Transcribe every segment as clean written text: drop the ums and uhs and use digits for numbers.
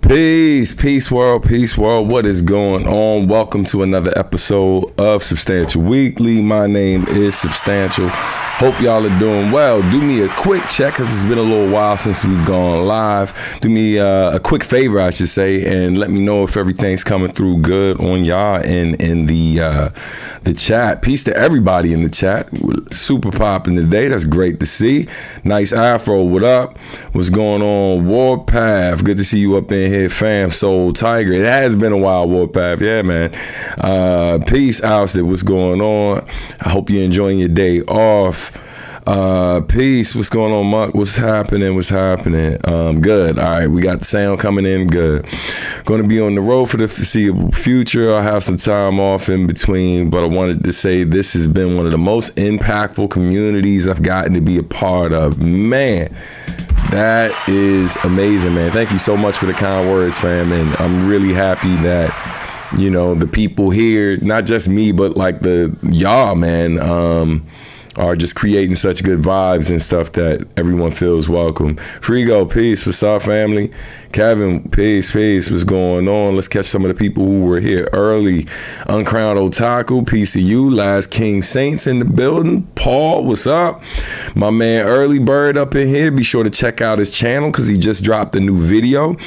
Peace world. What is going on? Welcome to another episode of Substantial Weekly. My name is Substantial. Hope y'all are doing well. Do me a quick check because it's been a little while since we've gone live. Do me a quick favor, I should say, and let me know if everything's coming through good on y'all and in the chat. Peace to everybody in the chat. Super popping today. That's great to see. Nice afro. What up? What's going on? Warpath. Good to see you up in here, fam. Soul Tiger. It has been a while, Warpath. Yeah, man. Peace, Ousted. What's going on? I hope you're enjoying your day off. Peace. What's going on, Mark? What's happening? Good. All right. We got the sound coming in. Good. Going to be on the road for the foreseeable future. I'll have some time off in between, but I wanted to say this has been one of the most impactful communities I've gotten to be a part of. Man, that is amazing, man. Thank you so much for the kind words, fam. And I'm really happy that, you know, the people here, not just me, but like y'all, man, are just creating such good vibes and stuff that everyone feels welcome. Frigo, peace. What's up, family? Kevin, peace. What's going on? Let's catch some of the people who were here early. Uncrowned Otaku, peace to you. Last King Saints in the building. Paul, what's up? My man Early Bird up in here. Be sure to check out his channel because he just dropped a new video.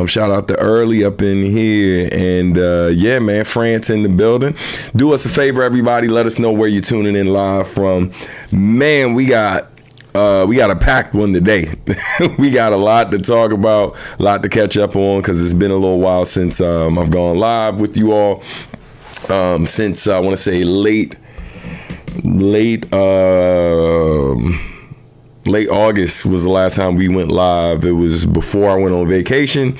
Shout out to Early up in here. And yeah, man, France in the building. Do us a favor, everybody. Let us know where you're tuning in live from. Man, we got a packed one today. We got a lot to talk about, a lot to catch up on because it's been a little while since I've gone live with you all. Since I want to say late August was the last time we went live. It was before I went on vacation,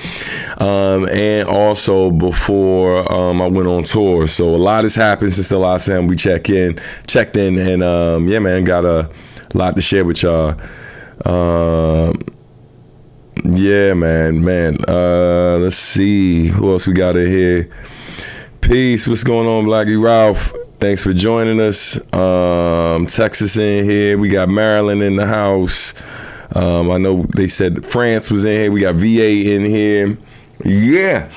and also before I went on tour. So a lot has happened since the last time we checked in, and yeah, man, got a lot to share with y'all. Yeah, man. Let's see who else we got in here. Peace. What's going on, Blackie Ralph? Thanks for joining us. Texas in here. We got Maryland in the house. I know they said France was in here. We got VA in here. Yeah.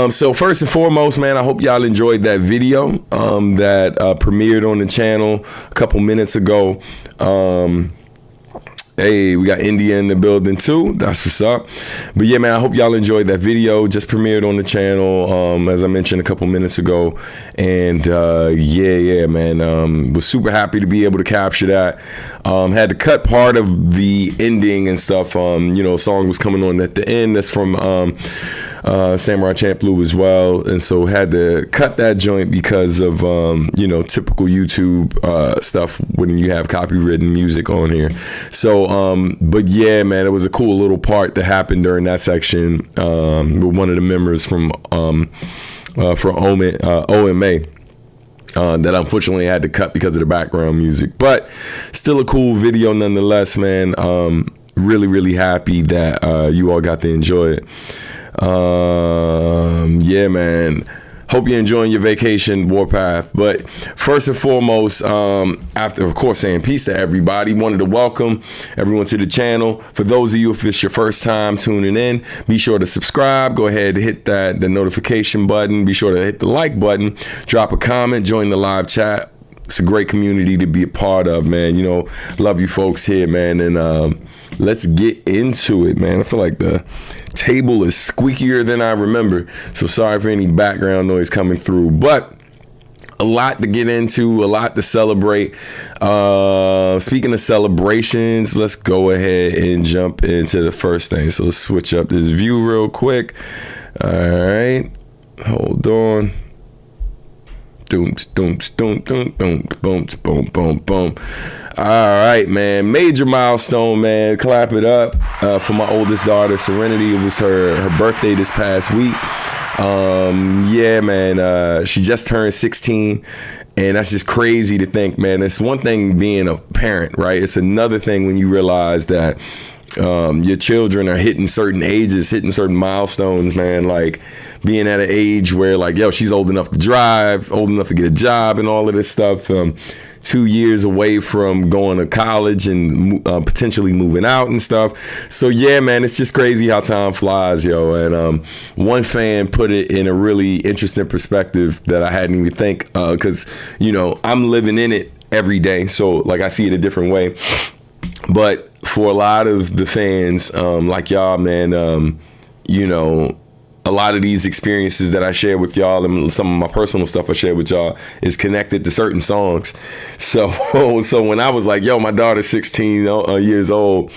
So first and foremost, man, I hope y'all enjoyed that video that premiered on the channel a couple minutes ago. Hey, we got India in the building too. That's what's up. But yeah, man, I hope y'all enjoyed that video. Just premiered on the channel, as I mentioned a couple minutes ago. And yeah, man, was super happy to be able to capture that. Had to cut part of the ending and stuff. You know, a song was coming on at the end. That's from Samurai Champloo as well. And so had to cut that joint because of, you know, typical YouTube stuff when you have copywritten music on here. So, but yeah, man, it was a cool little part that happened during that section with one of the members from OMA. That unfortunately I had to cut because of the background music, but still a cool video nonetheless, man. Really happy that you all got to enjoy it. Yeah, man. Hope you're enjoying your vacation, Warpath. But first and foremost, after, of course, saying peace to everybody, wanted to welcome everyone to the channel. For those of you, if it's your first time tuning in, be sure to subscribe. Go ahead and hit the notification button. Be sure to hit the like button. Drop a comment. Join the live chat. It's a great community to be a part of, man. You know, love you folks here, man. And let's get into it, man. I feel like the table is squeakier than I remember, so sorry for any background noise coming through, but a lot to get into, a lot to celebrate. Speaking of celebrations, let's go ahead and jump into the first thing. So let's switch up this view real quick. All right, hold on. Boom. All right, man. Major milestone, man. Clap it up for my oldest daughter, Serenity. It was her birthday this past week. Yeah, man. She just turned 16. And that's just crazy to think, man. It's one thing being a parent, right? It's another thing when you realize that your children are hitting certain ages, hitting certain milestones, man. Like being at an age where, like, yo, she's old enough to drive, old enough to get a job and all of this stuff. 2 years away from going to college and potentially moving out and stuff. So yeah, man, it's just crazy how time flies, yo. And one fan put it in a really interesting perspective that I hadn't even think, because I'm living in it every day, so like I see it a different way. But for a lot of the fans, like y'all, man, a lot of these experiences that I share with y'all and some of my personal stuff I share with y'all is connected to certain songs. So when I was like, yo, my daughter's 16 years old,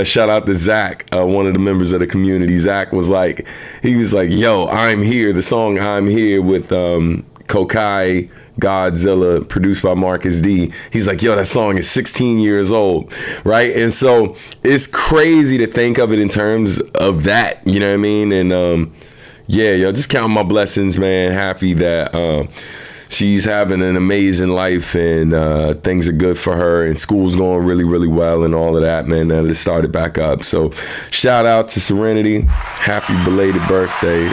shout out to Zach, one of the members of the community. Zach was like, yo, I'm Here, the song I'm Here with Vacay, Godzilla, produced by Marcus D. He's like, yo, that song is 16 years old, right? And so it's crazy to think of it in terms of that, you know what I mean? And yeah, yo, just counting my blessings, man. Happy that she's having an amazing life and things are good for her and school's going really, really well and all of that, man. Now it started back up. So shout out to Serenity. Happy belated birthday.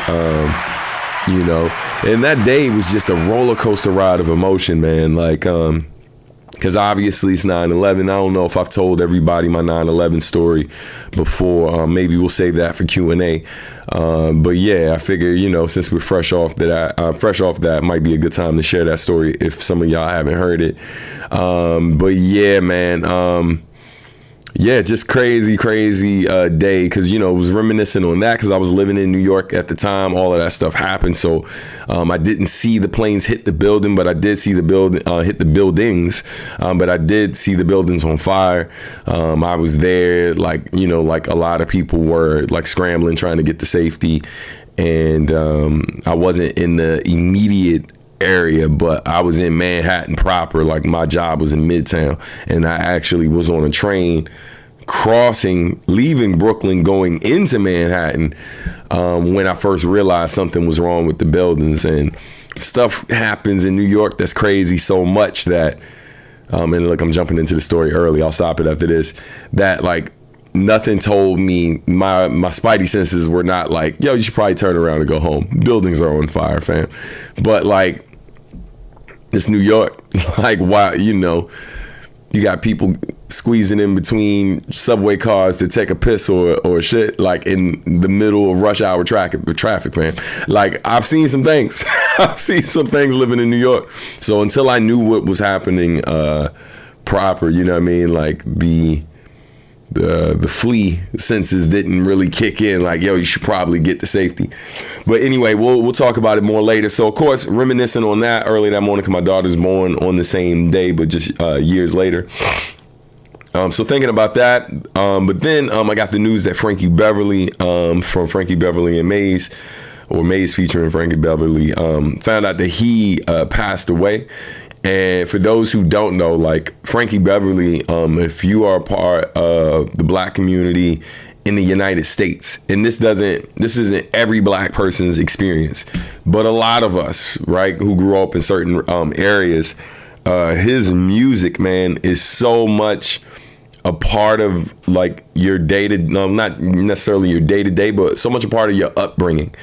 And that day was just a roller coaster ride of emotion, man. Like, because obviously it's 9/11. I don't know if I've told everybody my 9/11 story before. Maybe we'll save that for Q&A. But yeah, I figure, since we're fresh off that, might be a good time to share that story if some of y'all haven't heard it. But yeah, man. Yeah, just crazy day, because was reminiscing on that because I was living in New York at the time. All of that stuff happened, so I didn't see the planes hit the building, but I did see the building hit the buildings. But I did see the buildings on fire. I was there, like a lot of people were, like scrambling trying to get to safety, and I wasn't in the immediate area, but I was in Manhattan proper. Like my job was in Midtown, and I actually was on a train leaving Brooklyn going into Manhattan when I first realized something was wrong with the buildings. And stuff happens in New York that's crazy so much that and look, I'm jumping into the story early, I'll stop it after this, that like nothing told me, my spidey senses were not like, yo, you should probably turn around and go home. Buildings are on fire, fam. But like, it's New York. Like, why, you got people squeezing in between subway cars to take a piss or shit, like in the middle of rush hour traffic, man. Like, I've seen some things. I've seen some things living in New York. So until I knew what was happening proper, you know what I mean? Like the flea senses didn't really kick in, like, yo, you should probably get to safety. But anyway, we'll talk about it more later. So of course, reminiscing on that early that morning, because my daughter's born on the same day, but just years later. So thinking about that, but then I got the news that Frankie Beverly from Frankie Beverly and Maze, or Maze featuring Frankie Beverly, found out that he passed away. And for those who don't know, like Frankie Beverly, if you are a part of the Black community in the United States, and this isn't every Black person's experience, but a lot of us, right, who grew up in certain areas, his music, man, is so much a part of like your not necessarily your day-to-day, but so much a part of your upbringing,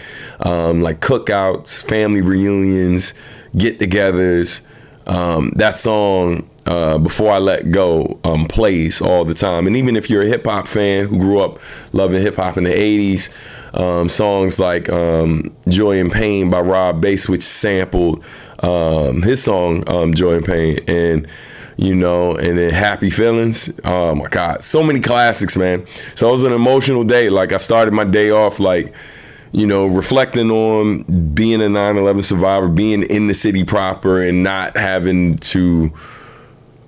like cookouts, family reunions, get-togethers. That song, Before I Let Go, plays all the time. And even if you're a hip hop fan who grew up loving hip hop in the 80s, songs like Joy and Pain by Rob Bass, which sampled his song Joy and Pain, and and then Happy Feelings. Oh my God, so many classics, man. So it was an emotional day. Like, I started my day off like, reflecting on being a 9/11 survivor, being in the city proper, and not having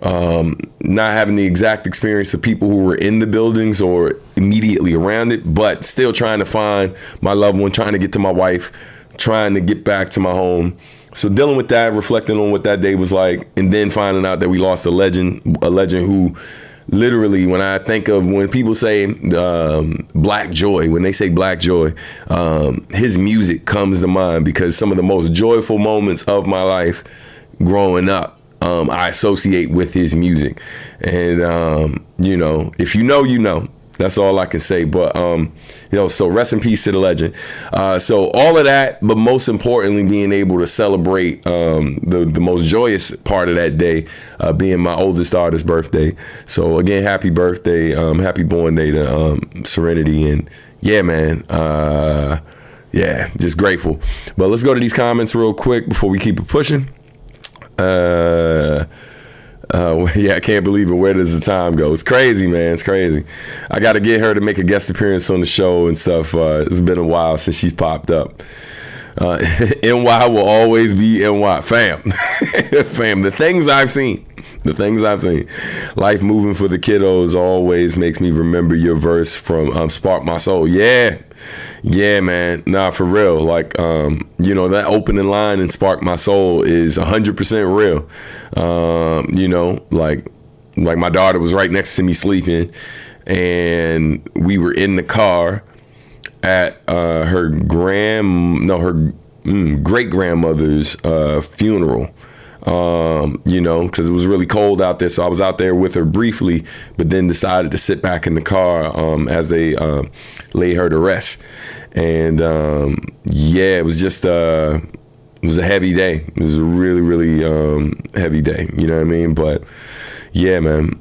the exact experience of people who were in the buildings or immediately around it, but still trying to find my loved one, trying to get to my wife, trying to get back to my home. So dealing with that, reflecting on what that day was like, and then finding out that we lost a legend who literally, when people say Black Joy, when they say Black Joy, his music comes to mind, because some of the most joyful moments of my life growing up, I associate with his music. And, if you know, That's all I can say. But so rest in peace to the legend. So all of that, but most importantly, being able to celebrate the most joyous part of that day, being my oldest daughter's birthday. So again, happy birthday, happy born day to Serenity, and yeah, man. Yeah, just grateful. But let's go to these comments real quick before we keep it pushing. I can't believe it. Where does the time go? It's crazy, man. It's crazy. I got to get her to make a guest appearance on the show and stuff. It's been a while since she's popped up. NY will always be NY. Fam. Fam. The things I've seen. Life moving for the kiddos always makes me remember your verse from Spark My Soul. Yeah, man. Nah, for real. Like, that opening line in Spark My Soul is 100% real. Like my daughter was right next to me sleeping, and we were in the car at her great grandmother's funeral. Because it was really cold out there. So I was out there with her briefly, but then decided to sit back in the car as they laid her to rest. And it was just it was a heavy day. It was a really, really heavy day. You know what I mean? But yeah, man.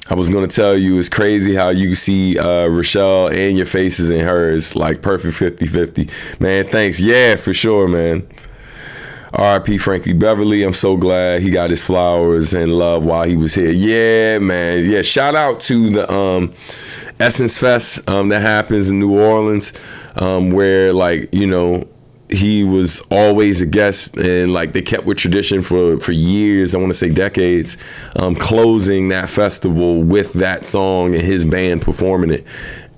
I was going to tell you, it's crazy how you see Rochelle and your faces in hers, like perfect 50-50. Man, thanks. Yeah, for sure, man. R.I.P. Frankie Beverly. I'm so glad he got his flowers and love while he was here. Yeah, man. Yeah, shout out to the Essence Fest that happens in New Orleans, where he was always a guest, and like they kept with tradition for years. I want to say decades, closing that festival with that song and his band performing it.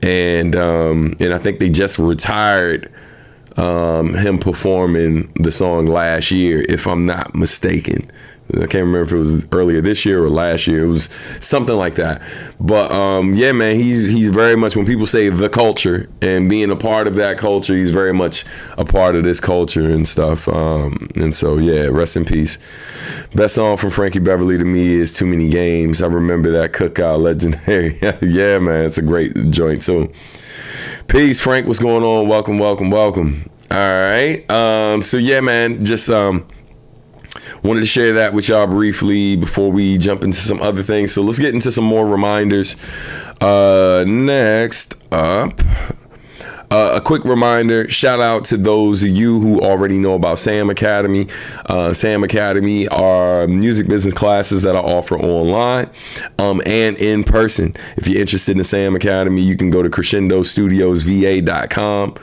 And I think they just retired him performing the song last year, if I'm not mistaken. I can't remember if it was earlier this year or last year. It was something like that. But yeah, man, he's very much, when people say the culture and being a part of that culture, he's very much a part of this culture and stuff. And so, yeah, rest in peace. Best song from Frankie Beverly to me is Too Many Games. I remember that cookout, legendary. Yeah, man, it's a great joint too. Peace, Frank. What's going on? Welcome. All right. So yeah, man, just wanted to share that with y'all briefly before we jump into some other things. So let's get into some more reminders. Next up, a quick reminder, shout out to those of you who already know about Sam Academy. Sam Academy are music business classes that I offer online and in person. If you're interested in Sam Academy, you can go to crescendostudiosva.com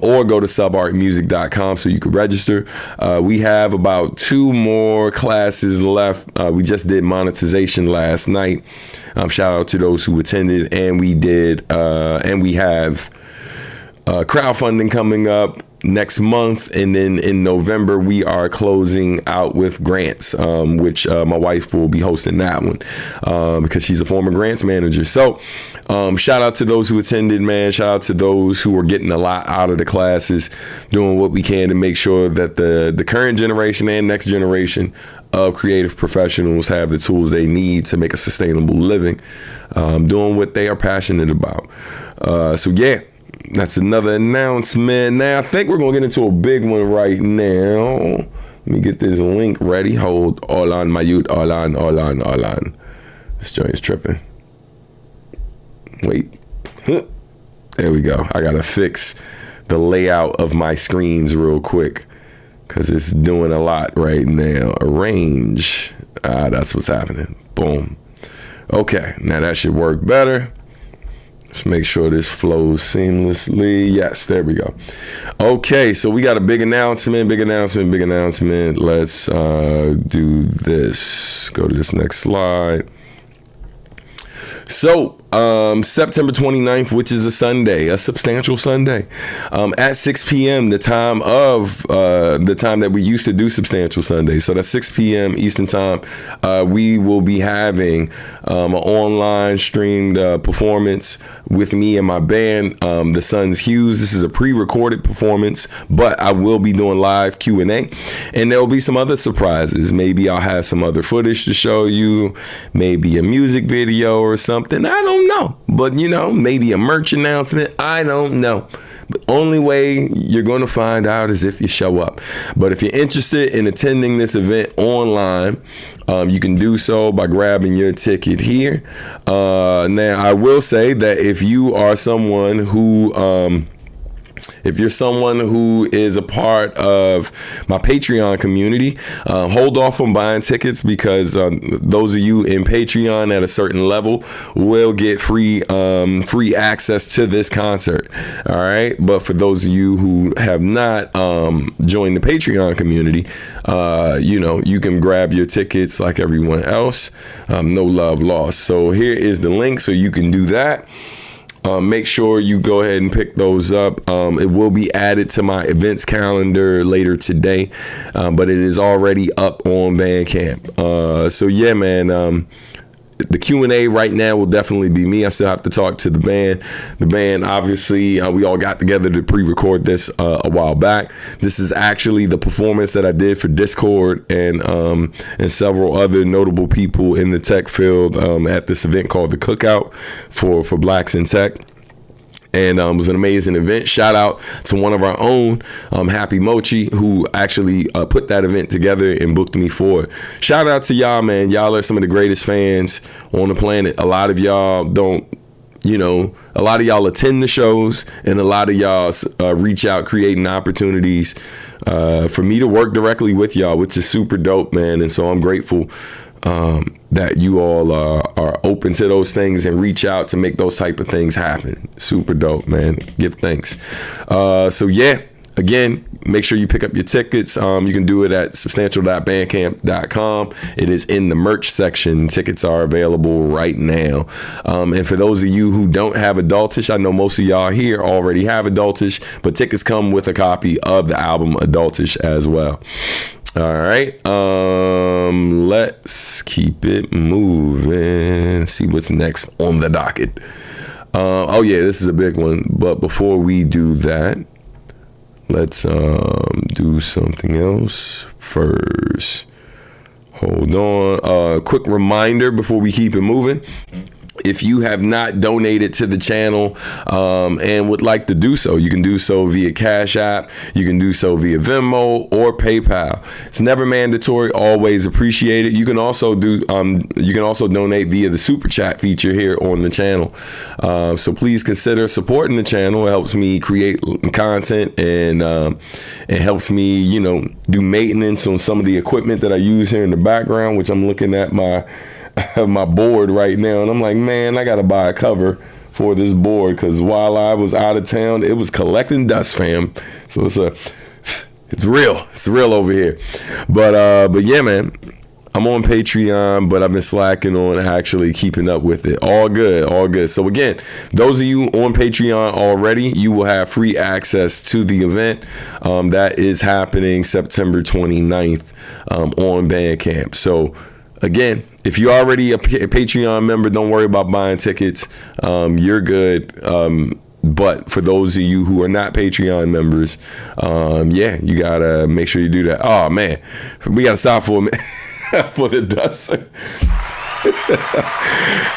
or go to subartmusic.com so you can register. We have about 2 more classes left. We just did monetization last night. Shout out to those who attended, and we have crowdfunding coming up next month, and then in November we are closing out with grants, which my wife will be hosting that one because she's a former grants manager. So shout out to those who attended, man. Shout out to those who are getting a lot out of the classes, doing what we can to make sure that the current generation and next generation of creative professionals have the tools they need to make a sustainable living, doing what they are passionate about. So yeah, that's another announcement. Now, I think we're going to get into a big one right now. Let me get this link ready. Hold on, my youth. All on. This joint is tripping. Wait. There we go. I got to fix the layout of my screens real quick because it's doing a lot right now. Arrange. That's what's happening. Boom. Okay. Now that should work better. Let's make sure this flows seamlessly. Yes, there we go. Okay, so we got a big announcement. Let's do this. Go to this next slide. So, September 29th, which is a Sunday, a substantial Sunday, at 6 p.m., the time that we used to do Substantial Sunday. So that's 6 p.m. Eastern time. We will be having an online streamed performance with me and my band, The Sons Hughes. This is a pre-recorded performance, but I will be doing live Q&A, and there will be some other surprises. Maybe I'll have some other footage to show you, maybe a music video or something. I don't don't know. But, maybe a merch announcement. I don't know. But only way you're going to find out is if you show up. But if you're interested in attending this event online, you can do so by grabbing your ticket here. Now, I will say that if you are someone who... if you're someone who is a part of my Patreon community, hold off on buying tickets because those of you in Patreon at a certain level will get free access to this concert. All right. But for those of you who have not joined the Patreon community, you can grab your tickets like everyone else. No love lost. So here is the link so you can do that. Make sure you go ahead and pick those up. It will be added to my events calendar later today, but it is already up on Bandcamp. So yeah, man, the Q&A right now will definitely be me. I still have to talk to the band. The band, obviously, we all got together to pre-record this a while back. This is actually the performance that I did for Discord and several other notable people in the tech field at this event called the Cookout for Blacks in Tech. And it was an amazing event. Shout out to one of our own, Happy Mochi, who actually put that event together and booked me for it. Shout out to y'all, man. Y'all are some of the greatest fans on the planet. A lot of y'all don't, a lot of y'all attend the shows, and a lot of y'all reach out creating opportunities for me to work directly with y'all, which is super dope, man. And so I'm grateful that you all are open to those things and reach out to make those type of things happen. Super dope, man. Give thanks. So yeah, again, make sure you pick up your tickets. You can do it at substantial.bandcamp.com. It is in the merch section. Tickets are available right now. And for those of you who don't have Adultish, I know most of y'all here already have Adultish, but tickets come with a copy of the album Adultish as well. All right, let's keep it moving. See what's next on the docket. Oh yeah, this is a big one. But before we do that, let's do something else first. Hold on. Quick reminder before we keep it moving. If you have not donated to the channel and would like to do so, you can do so via Cash App. You can do so via Venmo or PayPal. It's never mandatory, always appreciated. You can also donate via the Super Chat feature here on the channel. So please consider supporting the channel. It helps me create content and it helps me, do maintenance on some of the equipment that I use here in the background, which I'm looking at my board right now, and I'm like, man, I gotta buy a cover for this board because while I was out of town, it was collecting dust, fam. So it's real over here. But yeah, man, I'm on Patreon, but I've been slacking on actually keeping up with it. All good. So again, those of you on Patreon already, you will have free access to the event that is happening September 29th on Bandcamp. So again, if you're already a Patreon member, don't worry about buying tickets. You're good. But for those of you who are not Patreon members, yeah, you gotta make sure you do that. Oh man, we gotta stop for a minute for the dust.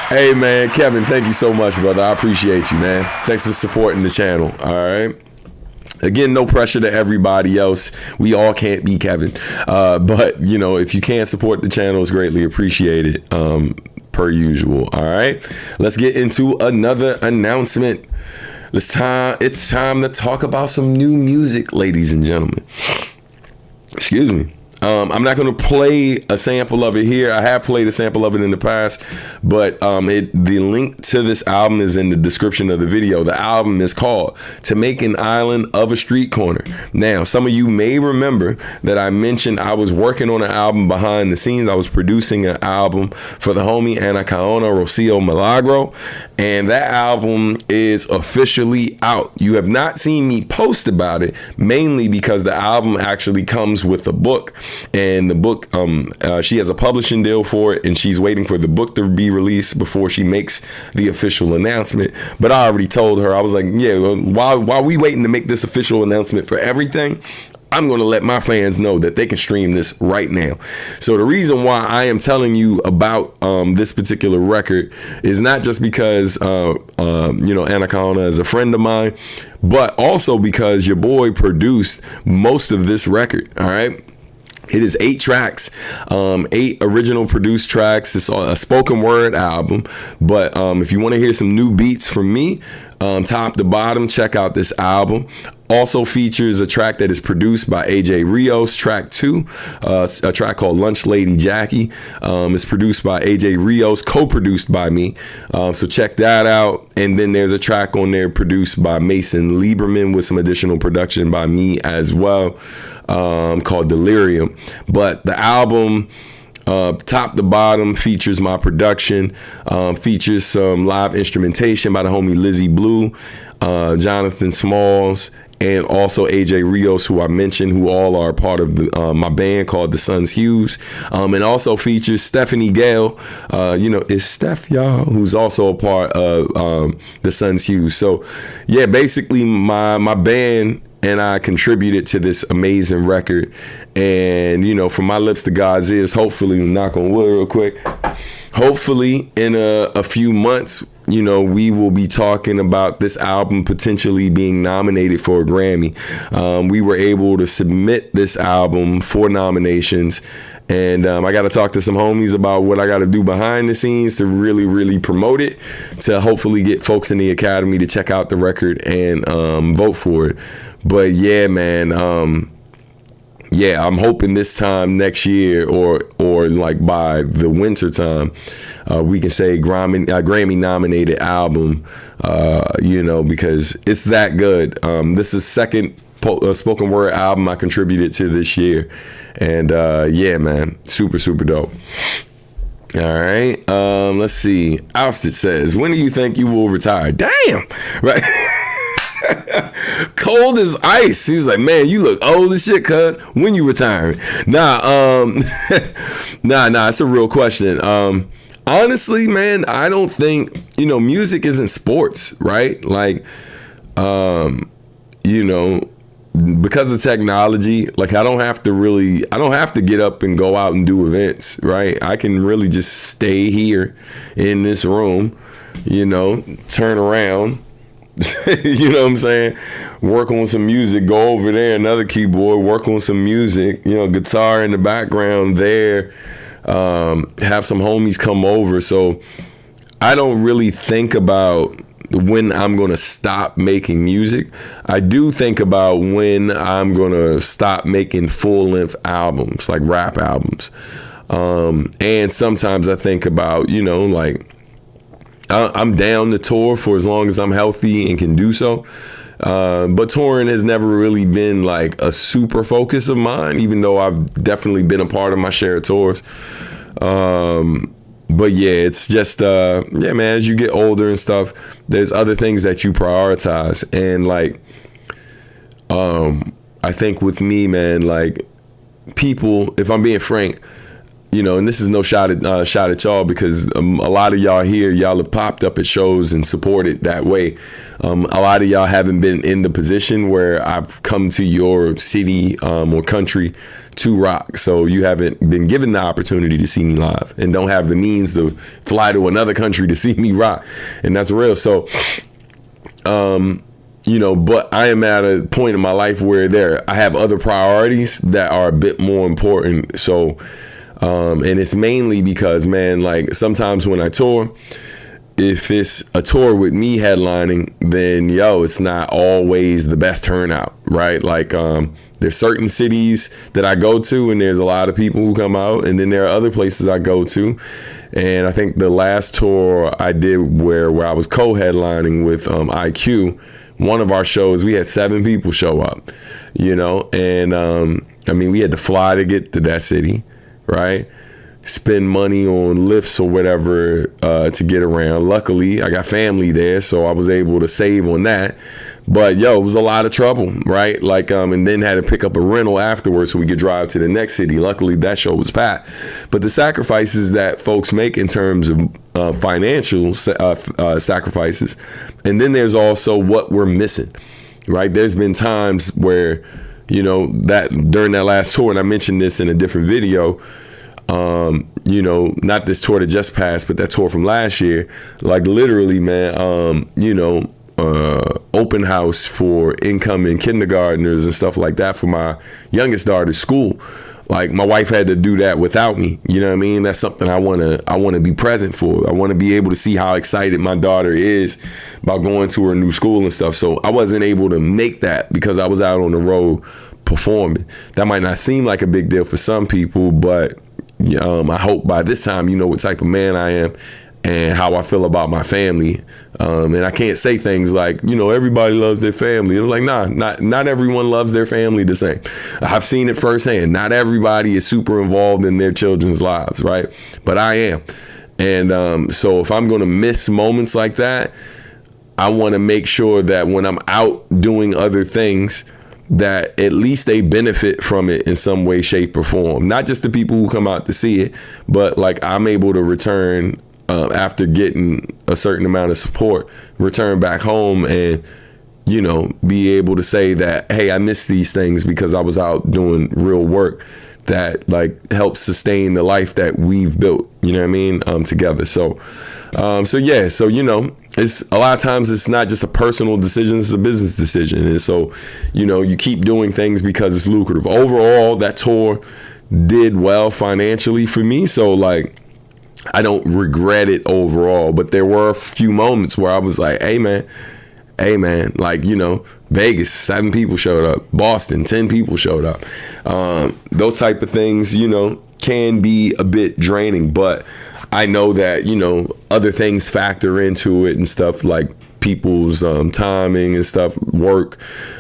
Hey man, Kevin, thank you so much, brother. I appreciate you, man. Thanks for supporting the channel. All right. Again, no pressure to everybody else. We all can't be Kevin. But, if you can support the channel, it's greatly appreciated, per usual. All right. Let's get into another announcement. It's time to talk about some new music, ladies and gentlemen. Excuse me. I'm not going to play a sample of it here. I have played a sample of it in the past, but the link to this album is in the description of the video. The album is called To Make an Island of a Street Corner. Now, some of you may remember that I mentioned I was working on an album behind the scenes. I was producing an album for the homie Anacaona Rocio Milagro, and that album is officially out. You have not seen me post about it, mainly because the album actually comes with a book. And the book, she has a publishing deal for it, and she's waiting for the book to be released before she makes the official announcement. But I already told her, I was like, yeah, while we waiting to make this official announcement for everything, I'm going to let my fans know that they can stream this right now. So the reason why I am telling you about this particular record is not just because, Anaconda is a friend of mine, but also because your boy produced most of this record. All right. It is 8 tracks, 8 original produced tracks. It's a spoken word album. But if you want to hear some new beats from me, top to bottom, check out this album. Also features a track that is produced by AJ Rios, track 2, a track called Lunch Lady Jackie. It's produced by AJ Rios, co-produced by me. So check that out. And then there's a track on there produced by Mason Lieberman with some additional production by me as well, called Delirium. But the album, top to bottom, features my production, features some live instrumentation by the homie Lizzie Blue, Jonathan Smalls, and also AJ Rios, who I mentioned, who all are part of my band called The Sons Hughes, and also features Stephanie Gale, it's Steph, y'all, who's also a part of The Sons Hughes. So yeah, basically my band and I contributed to this amazing record. And, from my lips to God's ears, hopefully, knock on wood real quick, hopefully in a few months, we will be talking about this album potentially being nominated for a Grammy. We were able to submit this album for nominations. And I got to talk to some homies about what I got to do behind the scenes to really, really promote it, to hopefully get folks in the Academy to check out the record and vote for it. But yeah, man, I'm hoping this time next year or like by the winter time, we can say Grammy nominated album, because it's that good. This is second spoken word album I contributed to this year. And yeah, man, super, super dope. All right. Let's see. Ousted says, when do you think you will retire? Damn. Right. Cold as ice. He's like, man, you look old as shit, cuz. When you retiring? Nah, it's a real question. Honestly, man, I don't think, music isn't sports, right? Like, because of technology, like I don't have to get up and go out and do events, right? I can really just stay here in this room, turn around, you know what I'm saying? Work on some music, go over there, another keyboard, work on some music, guitar in the background there, have some homies come over. So I don't really think about when I'm going to stop making music. I do think about when I'm going to stop making full-length albums, like rap albums. And sometimes I think about, like, I'm down to tour for as long as I'm healthy and can do so. But touring has never really been like a super focus of mine, even though I've definitely been a part of my share of tours. But yeah, it's just, man, as you get older and stuff, there's other things that you prioritize. And like, I think with me, man, like people, if I'm being frank, and this is no shot at y'all, because a lot of y'all here, y'all have popped up at shows and supported that way. A lot of y'all haven't been in the position where I've come to your city or country to rock. So you haven't been given the opportunity to see me live and don't have the means to fly to another country to see me rock. And that's real. So, but I am at a point in my life where I have other priorities that are a bit more important. So, and it's mainly because, man, like sometimes when I tour, if it's a tour with me headlining, then it's not always the best turnout, right? Like, there's certain cities that I go to and there's a lot of people who come out, and then there are other places I go to. And I think the last tour I did where I was co-headlining with IQ, one of our shows, we had 7 people show up, and we had to fly to get to that city, right? Spend money on lifts or whatever to get around. Luckily, I got family there, so I was able to save on that. But it was a lot of trouble, right? Like, and then had to pick up a rental afterwards so we could drive to the next city. Luckily, that show was packed. But the sacrifices that folks make in terms of financial sacrifices, and then there's also what we're missing, right? There's been times where that during that last tour, and I mentioned this in a different video, not this tour that just passed, but that tour from last year, like literally, man, open house for incoming kindergartners and stuff like that for my youngest daughter's school. Like my wife had to do that without me. You know what I mean? That's something I want to be present for. I want to be able to see how excited my daughter is about going to her new school and stuff. So I wasn't able to make that because I was out on the road performing. That might not seem like a big deal for some people, but I hope by this time you know what type of man I am and how I feel about my family. And I can't say things like, everybody loves their family. It's like, nah, not everyone loves their family the same. I've seen it firsthand. Not everybody is super involved in their children's lives, right? But I am. And so if I'm going to miss moments like that, I want to make sure that when I'm out doing other things, that at least they benefit from it in some way, shape, or form. Not just the people who come out to see it, but like I'm able to return after getting a certain amount of support, return back home and, be able to say that, hey, I missed these things because I was out doing real work that like helps sustain the life that we've built, you know what I mean, together. So it's a lot of times it's not just a personal decision, it's a business decision. And so, you keep doing things because it's lucrative. Overall, that tour did well financially for me. So like, I don't regret it overall, but there were a few moments where I was like, hey man, like, Vegas, 7 people showed up, Boston, 10 people showed up. Those type of things, can be a bit draining, but I know that, other things factor into it and stuff like people's timing and stuff, work,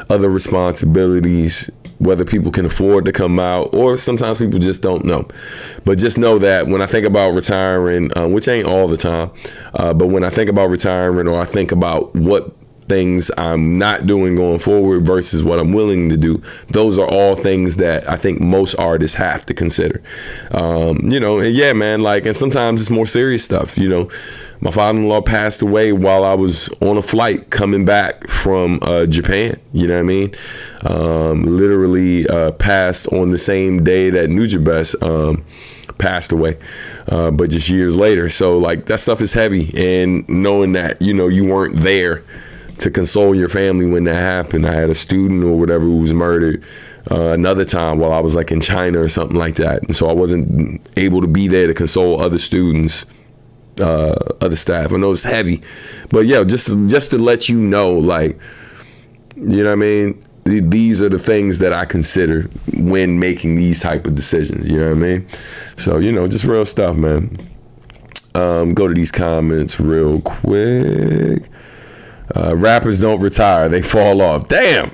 other responsibilities, whether people can afford to come out or sometimes people just don't know. But just know that when I think about retiring, which ain't all the time, but when I think about retiring or I think about what things I'm not doing going forward versus what I'm willing to do, those are all things that I think most artists have to consider. And yeah, man, like, and sometimes it's more serious stuff. My father-in-law passed away while I was on a flight coming back from Japan. You know what I mean? Literally passed on the same day that Nujabes passed away, but just years later. So like that stuff is heavy, and knowing that, you weren't there to console your family when that happened. I had a student or whatever who was murdered another time while I was like in China or something like that. And so I wasn't able to be there to console other students, other staff. I know it's heavy, but yeah, just to let you know, like, you know what I mean? These are the things that I consider when making these type of decisions. You know what I mean? So, just real stuff, man. Go to these comments real quick. Rappers don't retire, they fall off. Damn.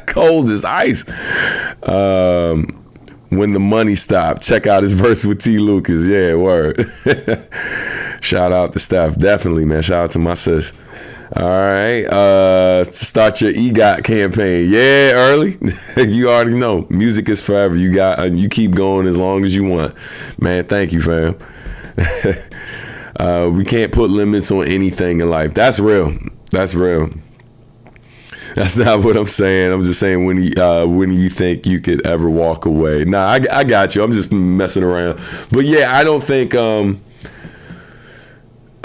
Cold as ice. When the money stopped, check out his verse with T. Lucas. Yeah, word. Shout out to Steph. Definitely, man. Shout out to my sis. All right. To start your EGOT campaign. Yeah, early. You already know. Music is forever. You keep going as long as you want. Man, thank you, fam. We can't put limits on anything in life. That's real. That's real. That's not what I'm saying. I'm just saying when you think you could ever walk away. Nah, I got you. I'm just messing around. But yeah, I don't think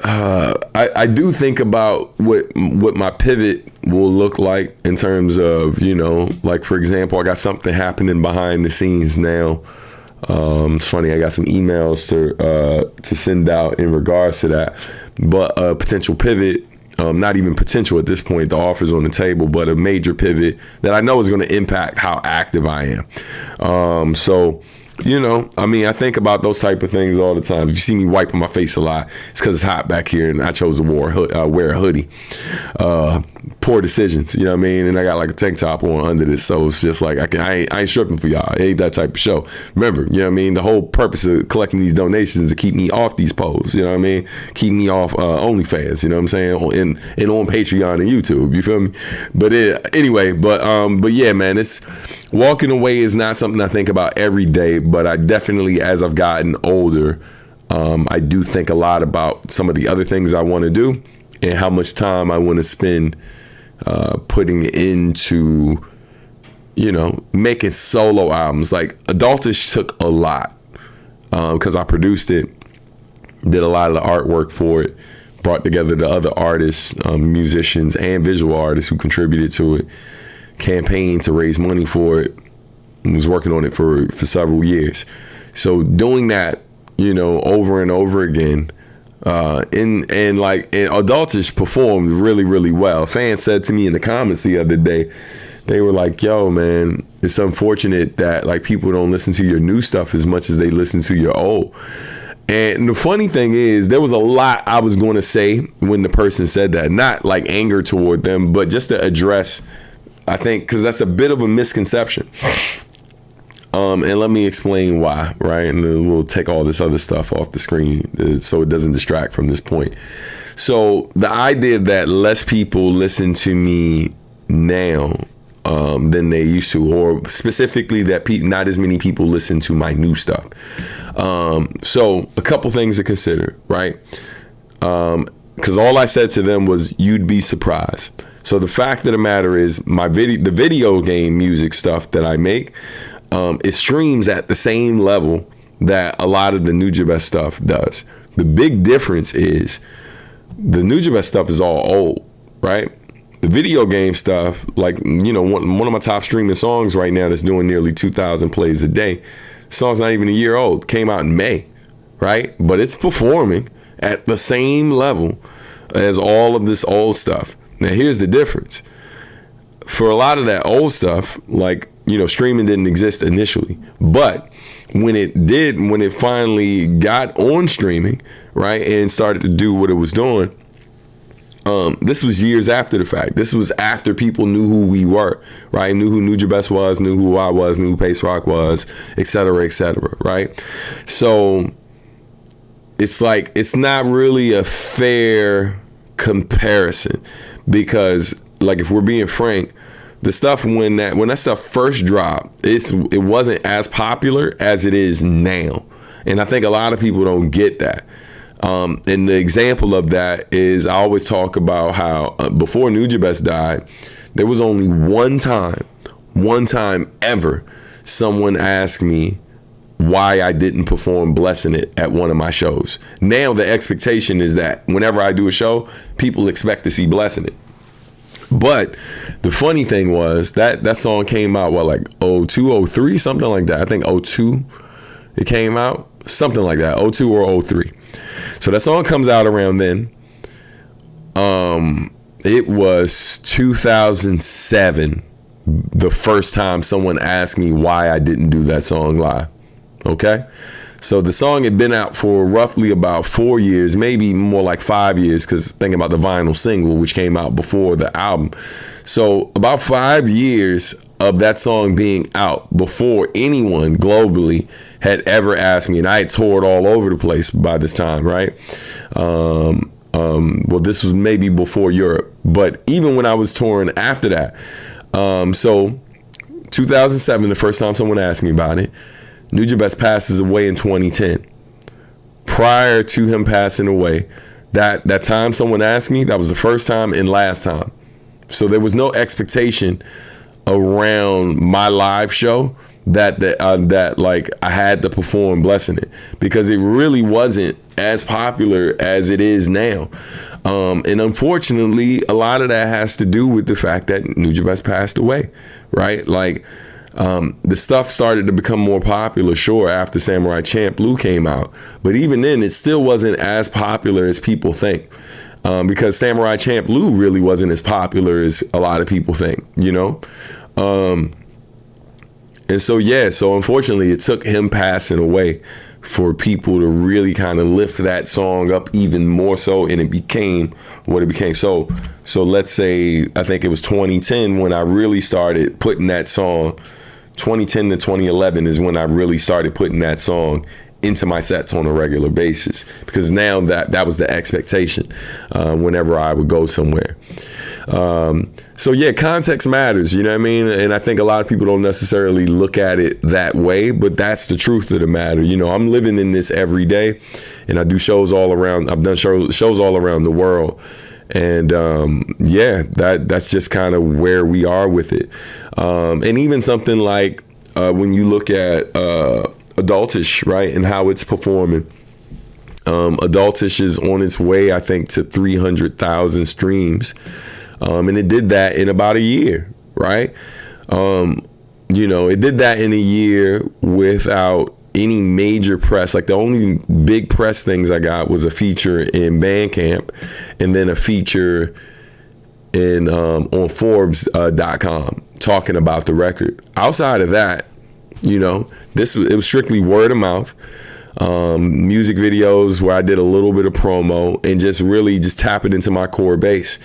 I do think about what my pivot will look like in terms of, like for example, I got something happening behind the scenes now. It's funny, I got some emails to send out in regards to that, but a potential pivot, not even potential at this point, the offer's on the table, but a major pivot that I know is going to impact how active I am. So, I think about those type of things all the time. If you see me wiping my face a lot, it's because it's hot back here and I chose to wear a hoodie. Poor decisions, you know what I mean? And I got like a tank top on under this, so it's just like I ain't stripping for y'all. It ain't that type of show. Remember, you know what I mean? The whole purpose of collecting these donations is to keep me off these posts, you know what I mean? Keep me off OnlyFans, you know what I'm saying? And on Patreon and YouTube, you feel me? But but yeah, man, it's walking away is not something I think about every day, but I definitely, as I've gotten older, I do think a lot about some of the other things I want to do and how much time I want to spend putting into, making solo albums. Like Adultish took a lot because I produced it, did a lot of the artwork for it, brought together the other artists, musicians, and visual artists who contributed to it, campaigned to raise money for it, and was working on it for several years. So doing that, over and over again, and Adultish performed really, really well. Fans said to me in the comments the other day, they were like, yo, man, it's unfortunate that like people don't listen to your new stuff as much as they listen to your old. And the funny thing is, there was a lot I was going to say when the person said that, not like anger toward them, but just to address, I think, because that's a bit of a misconception. And let me explain why, right? And then we'll take all this other stuff off the screen so it doesn't distract from this point. So the idea that less people listen to me now than they used to, or specifically that not as many people listen to my new stuff. So a couple things to consider, right? Because all I said to them was, you'd be surprised. So the fact of the matter is, the video game music stuff that I make, it streams at the same level that a lot of the Nujabes stuff does. The big difference is the Nujabes stuff is all old, right? The video game stuff, like, one of my top streaming songs right now that's doing nearly 2,000 plays a day. The song's not even a year old. Came out in May, right? But it's performing at the same level as all of this old stuff. Now, here's the difference. For a lot of that old stuff, like, streaming didn't exist initially. But when it finally got on streaming, right, and started to do what it was doing, this was years after the fact. This was after people knew who we were, right? Knew who Nujabes was, knew who I was, knew who Pace Rock was, et cetera, right? So it's like, it's not really a fair comparison because, like, if we're being frank, the stuff when that stuff first dropped, it wasn't as popular as it is now. And I think a lot of people don't get that. And the example of that is, I always talk about how before Nujabes died, there was only one time ever someone asked me why I didn't perform Blessing It at one of my shows. Now the expectation is that whenever I do a show, people expect to see Blessing It. But the funny thing was that song came out, like 02, 03, something like that. I think 02 it came out, something like that, 02 or 03. So that song comes out around then. It was 2007, the first time someone asked me why I didn't do that song live. Okay? So the song had been out for roughly about 4 years, maybe more like 5 years, because thinking about the vinyl single, which came out before the album. So about 5 years of that song being out before anyone globally had ever asked me, and I had toured all over the place by this time, right? Well, this was maybe before Europe, but even when I was touring after that, so 2007, the first time someone asked me about it. Nujabes passes away in 2010. Prior to him passing away, that time someone asked me, that was the first time and last time. So there was no expectation around my live show that like I had to perform Blessing It, because it really wasn't as popular as it is now. And unfortunately, a lot of that has to do with the fact that Nujabes passed away, right? Like, the stuff started to become more popular, sure, after Samurai Champloo came out. But even then, it still wasn't as popular as people think. Because Samurai Champloo really wasn't as popular as a lot of people think, And so, so unfortunately, it took him passing away for people to really kind of lift that song up even more so, and it became what it became. So let's say, I think it was 2010 when I really started putting that song. 2010 to 2011 is when I really started putting that song into my sets on a regular basis, because now that was the expectation whenever I would go somewhere. So yeah, context matters, you know what I mean? And I think a lot of people don't necessarily look at it that way, but that's the truth of the matter. I'm living in this every day, and I do shows all around. I've done shows all around the world. And that's just kind of where we are with it. And even something like when you look at Adultish, right, and how it's performing. Adultish is on its way, I think, to 300,000 streams. And it did that in about a year, right? It did that in a year without any major press. Like the only big press things I got was a feature in Bandcamp and then a feature in on Forbes.com talking about the record. Outside of that, it was strictly word of mouth. Music videos where I did a little bit of promo and just really just tapping into my core base.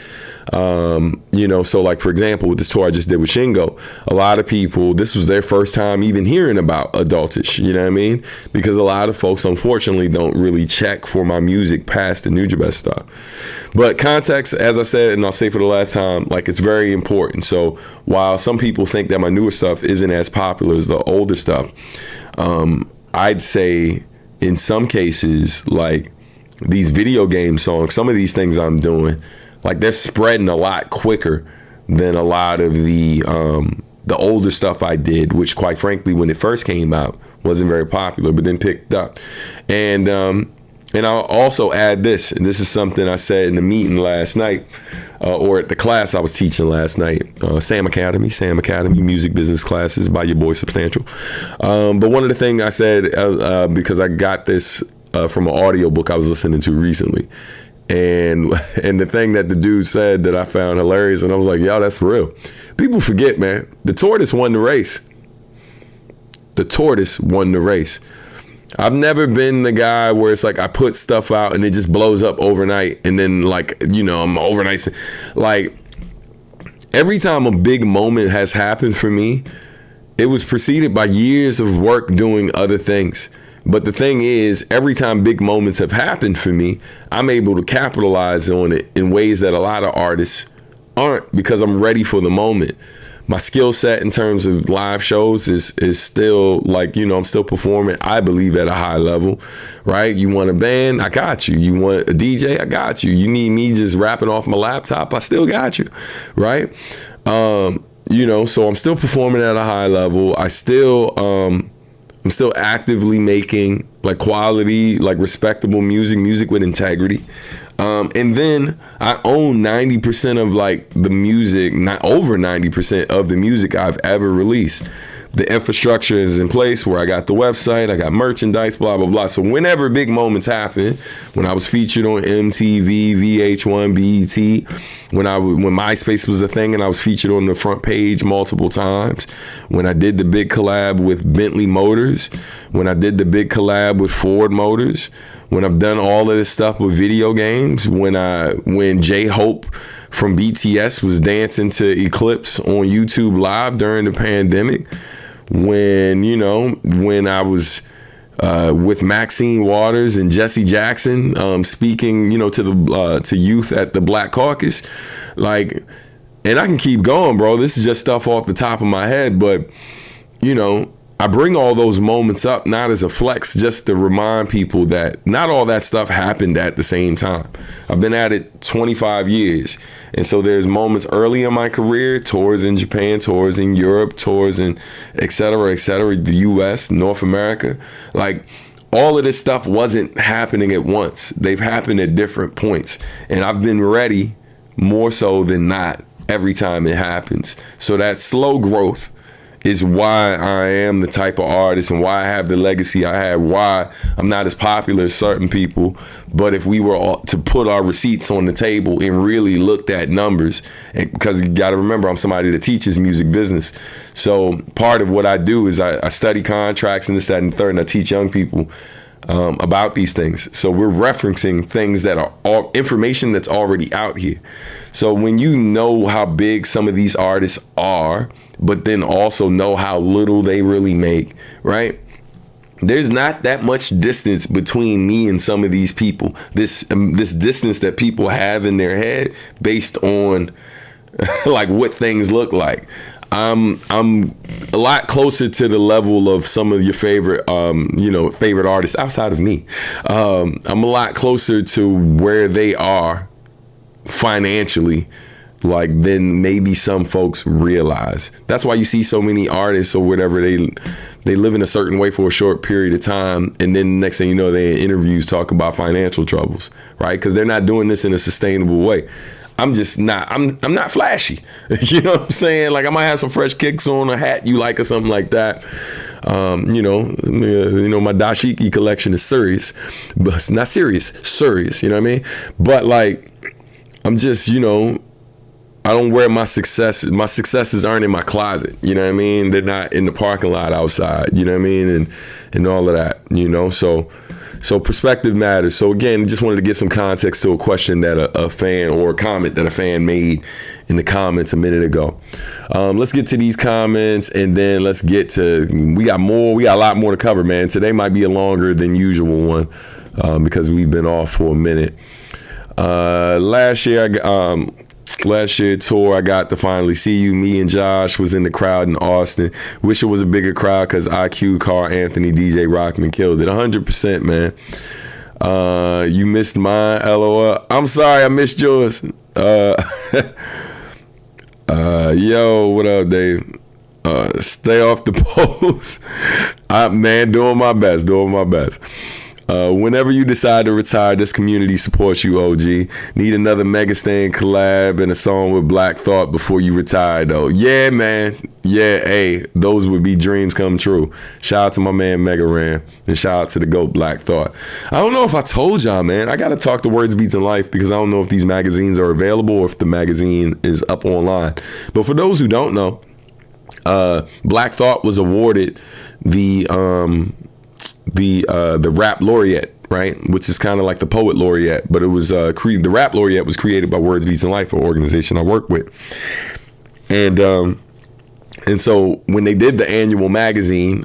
So like, for example, with this tour I just did with Shingo, a lot of people, this was their first time even hearing about Adultish, you know what I mean? Because a lot of folks, unfortunately, don't really check for my music past the Nujabes stuff. But context, as I said, and I'll say for the last time, like, it's very important. So while some people think that my newer stuff isn't as popular as the older stuff, I'd say in some cases, like these video game songs, some of these things I'm doing, like they're spreading a lot quicker than a lot of the older stuff I did, which quite frankly, when it first came out, wasn't very popular, but then picked up. And I'll also add this, and this is something I said in the meeting last night, or at the class I was teaching last night, Sam Academy music business classes by your boy Substantial. But one of the things I said, because I got this from an audio book I was listening to recently, and the thing that the dude said that I found hilarious, and I was like, yo, that's real. People forget, man, the tortoise won the race. The tortoise won the race. I've never been the guy where it's like I put stuff out and it just blows up overnight, and then I'm overnight. Like every time a big moment has happened for me, it was preceded by years of work doing other things. But the thing is, every time big moments have happened for me, I'm able to capitalize on it in ways that a lot of artists aren't, because I'm ready for the moment. My skill set in terms of live shows is still I'm still performing, I believe, at a high level, right? You want a band, I got you. You want a DJ, I got you. You need me just rapping off my laptop, I still got you, right? So I'm still performing at a high level. I'm still actively making quality, respectable music with integrity. And then I own 90% of the music, not over 90% of the music I've ever released. The infrastructure is in place where I got the website, I got merchandise, blah, blah, blah. So whenever big moments happen, when I was featured on MTV, VH1, BET, when MySpace was a thing and I was featured on the front page multiple times, when I did the big collab with Bentley Motors, when I did the big collab with Ford Motors, when I've done all of this stuff with video games, when J-Hope from BTS was dancing to Eclipse on YouTube Live during the pandemic, when I was with Maxine Waters and Jesse Jackson speaking, to youth at the Black Caucus, and I can keep going, bro. This is just stuff off the top of my head, but I bring all those moments up not as a flex, just to remind people that not all that stuff happened at the same time. I've been at it 25 years. And so there's moments early in my career, tours in Japan, tours in Europe, tours in et cetera, the US, North America. All of this stuff wasn't happening at once. They've happened at different points. And I've been ready more so than not every time it happens. So that slow growth is why I am the type of artist and why I have the legacy I have, why I'm not as popular as certain people. But if we were all to put our receipts on the table and really looked at numbers, because you got to remember, I'm somebody that teaches music business. So part of what I do is I study contracts and this, that, and the third, and I teach young people about these things. So we're referencing things that are all information that's already out here. So when you know how big some of these artists are, but then also know how little they really make, right? There's not that much distance between me and some of these people. This distance that people have in their head based on what things look like. I'm a lot closer to the level of some of your favorite artists outside of me. I'm a lot closer to where they are financially, like, then maybe some folks realize. That's why you see so many artists or whatever, they live in a certain way for a short period of time, and then next thing you know, they in interviews talk about financial troubles, right? Because they're not doing this in a sustainable way. I'm just not. I'm not flashy. You know what I'm saying? Like, I might have some fresh kicks on, a hat you like or something like that. You know, my dashiki collection is serious, but it's not serious. You know what I mean? But like, I'm just, you know, I don't wear my successes. My successes aren't in my closet. You know what I mean? They're not in the parking lot outside. You know what I mean? And all of that. You know, so perspective matters. So again, just wanted to give some context to a question that a fan, or a comment that a fan made in the comments a minute ago. Let's get to these comments, and then let's get to, we got a lot more to cover, man. Today might be a longer than usual one because we've been off for a minute. Last year tour, I got to finally see you. Me and Josh was in the crowd in Austin. Wish it was a bigger crowd because IQ, Carl Anthony, DJ Rockman killed it. 100%, man. You missed mine, LOL. I'm sorry I missed yours. Yo, what up, Dave? Stay off the post. Man, doing my best. Whenever you decide to retire, this community supports you, OG. Need another Megastain collab and a song with Black Thought before you retire, though. Yeah, man. Yeah, hey, those would be dreams come true. Shout out to my man Mega Ran, and shout out to the GOAT Black Thought. I don't know if I told y'all, man. I got to talk to Words Beats in Life because I don't know if these magazines are available or if the magazine is up online. But for those who don't know, Black Thought was awarded the Rap Laureate, right? Which is kind of like the Poet Laureate, but it was the Rap Laureate was created by Words Beats in Life, an organization I work with. And so when they did the annual magazine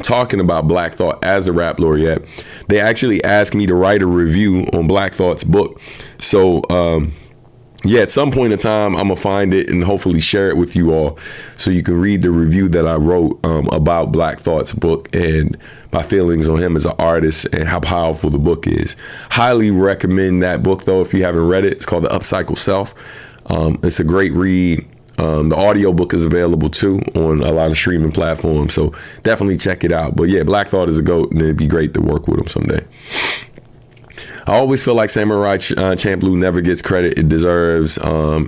talking about Black Thought as a Rap Laureate, they actually asked me to write a review on Black Thought's book. So yeah, at some point in time, I'm going to find it and hopefully share it with you all so you can read the review that I wrote about Black Thought's book and my feelings on him as an artist and how powerful the book is. Highly recommend that book, though, if you haven't read it. It's called The Upcycle Self. It's a great read. The audio book is available, too, on a lot of streaming platforms, so definitely check it out. But, yeah, Black Thought is a GOAT, and it'd be great to work with him someday. I always feel like Samurai Champloo never gets credit it deserves.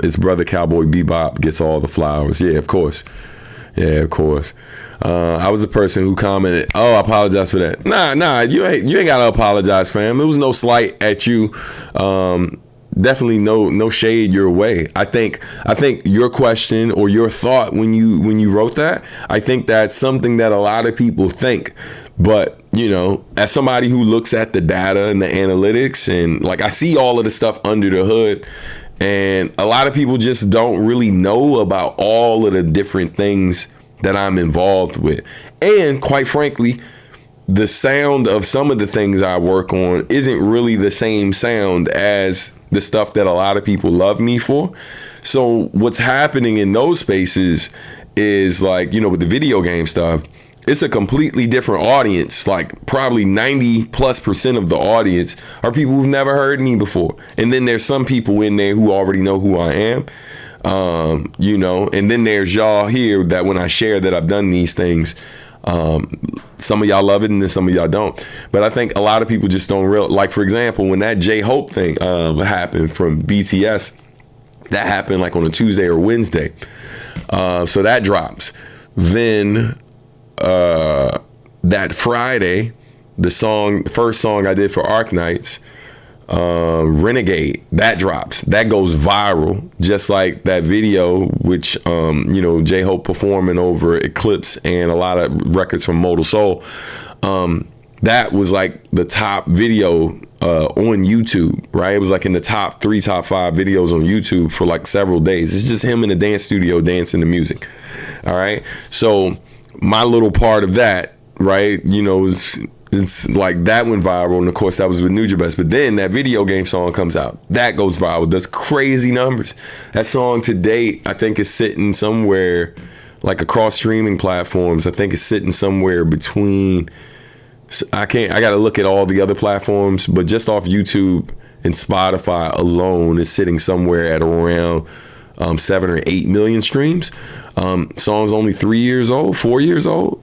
His brother Cowboy Bebop gets all the flowers. Yeah, of course. I was the person who commented, "Oh, I apologize for that." Nah, you ain't gotta apologize, fam. It was no slight at you. Definitely no shade your way. I think your question or your thought when you wrote that, I think that's something that a lot of people think. But, you know, as somebody who looks at the data and the analytics, and like, I see all of the stuff under the hood, and a lot of people just don't really know about all of the different things that I'm involved with. And quite frankly, the sound of some of the things I work on isn't really the same sound as the stuff that a lot of people love me for. So what's happening in those spaces is, like, you know, with the video game stuff, it's a completely different audience. Like, probably 90+% of the audience are people who've never heard me before. And then there's some people in there who already know who I am. You know, and then there's y'all here that when I share that I've done these things, some of y'all love it and then some of y'all don't. But I think a lot of people just don't realize, like, for example, when that J-Hope thing happened from BTS, that happened like on a Tuesday or Wednesday. So that drops. Then that Friday, the first song I did for Arknights, Renegade, that drops. That goes viral, just like that video, which you know, J-Hope performing over Eclipse and a lot of records from Modal Soul. That was like the top video on YouTube, right? It was like in the top 5 videos on YouTube for like several days. It's just him in the dance studio dancing to music. All right, so my little part of that, right, you know, it's like that went viral, and of course that was with Nujabes. But then that video game song comes out, that goes viral, does crazy numbers. That song to date, I think, is sitting somewhere like across streaming platforms. I think it's sitting somewhere between, I gotta look at all the other platforms, but just off YouTube, and Spotify alone is sitting somewhere at around 7 or 8 million streams. Songs only 3 years old, 4 years old.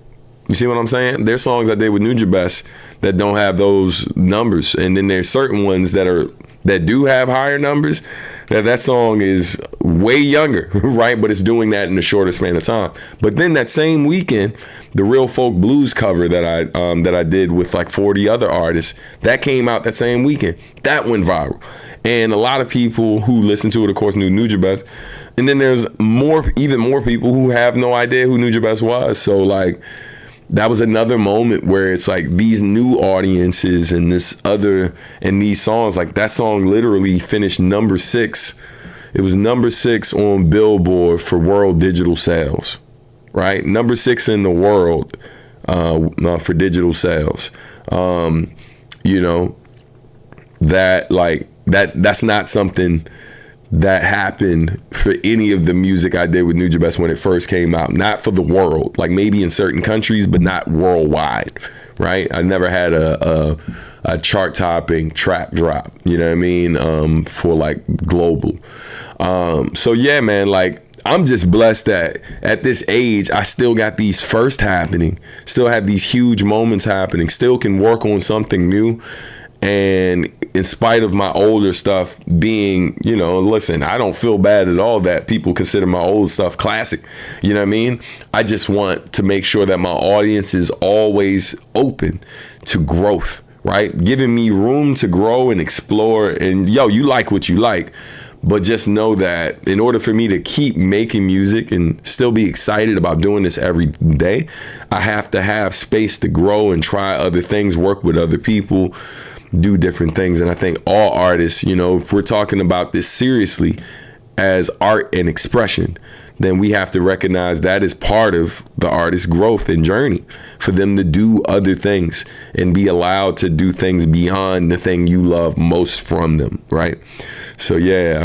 You see what I'm saying? There's songs I did with Nujabes that don't have those numbers, and then there's certain ones that do have higher numbers. That song is way younger, right? But it's doing that in a shorter span of time. But then that same weekend, the Real Folk Blues cover that I did with like 40 other artists, that came out that same weekend. That went viral. And a lot of people who listen to it, of course, knew Nujabes. And then there's even more people who have no idea who Nujabes was. So like, that was another moment where it's like these new audiences and these songs, like that song literally finished number 6. It was number 6 on Billboard for world digital sales, right? Number 6 in the world for digital sales. That's not something that happened for any of the music I did with Nujabes when it first came out. Not for the world, like maybe in certain countries, but not worldwide, right? I never had a chart-topping trap drop, you know what I mean, for like global. So yeah, man, like I'm just blessed that at this age, I still got these firsts happening, still have these huge moments happening, still can work on something new. And in spite of my older stuff being, listen, I don't feel bad at all that people consider my old stuff classic. You know what I mean? I just want to make sure that my audience is always open to growth, right? Giving me room to grow and explore. And you like what you like. But just know that in order for me to keep making music and still be excited about doing this every day, I have to have space to grow and try other things, work with other people, do different things. And I think all artists, if we're talking about this seriously as art and expression, then we have to recognize that is part of the artist's growth and journey, for them to do other things and be allowed to do things beyond the thing you love most from them, right? So yeah,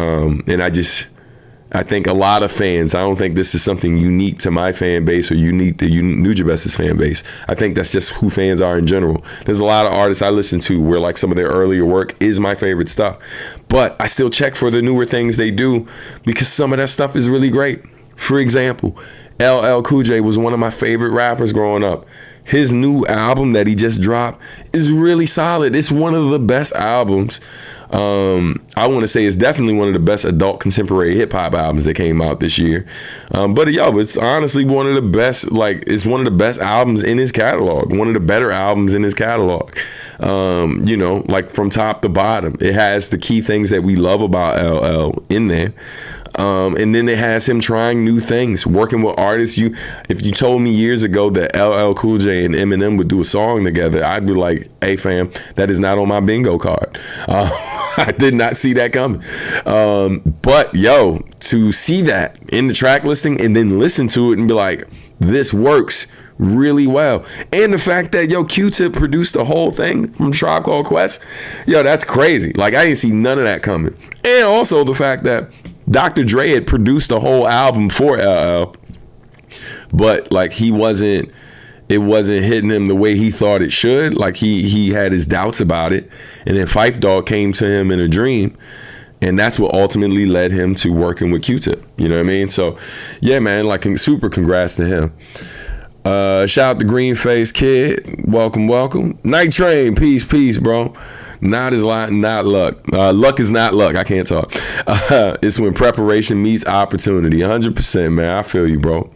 and I think a lot of fans, I don't think this is something unique to my fan base or unique to Nujabes' fan base. I think that's just who fans are in general. There's a lot of artists I listen to where like some of their earlier work is my favorite stuff, but I still check for the newer things they do because some of that stuff is really great. For example, LL Cool J was one of my favorite rappers growing up. His new album that he just dropped is really solid. It's one of the best albums. I want to say it's definitely one of the best adult contemporary hip hop albums that came out this year. But it's honestly one of the best, it's one of the best albums in his catalog, one of the better albums in his catalog. From top to bottom, it has the key things that we love about LL in there. And then it has him trying new things, working with artists. If you told me years ago that LL Cool J and Eminem would do a song together, I'd be like, hey fam, that is not on my bingo card. I did not see that coming. But to see that in the track listing and then listen to it and be like, this works really well. And the fact that Q-Tip produced the whole thing from Tribe Called Quest, that's crazy. Like I didn't see none of that coming. And also the fact that Dr. Dre had produced the whole album for LL, but it wasn't hitting him the way he thought it should. Like he had his doubts about it. And then Phife Dawg came to him in a dream. And that's what ultimately led him to working with Q-Tip. You know what I mean? So yeah, man, super congrats to him. Shout out to Greenface Kid. Welcome. Night Train. Peace, bro. Not luck. Luck is not luck. I can't talk. It's when preparation meets opportunity. 100%, man. I feel you, bro.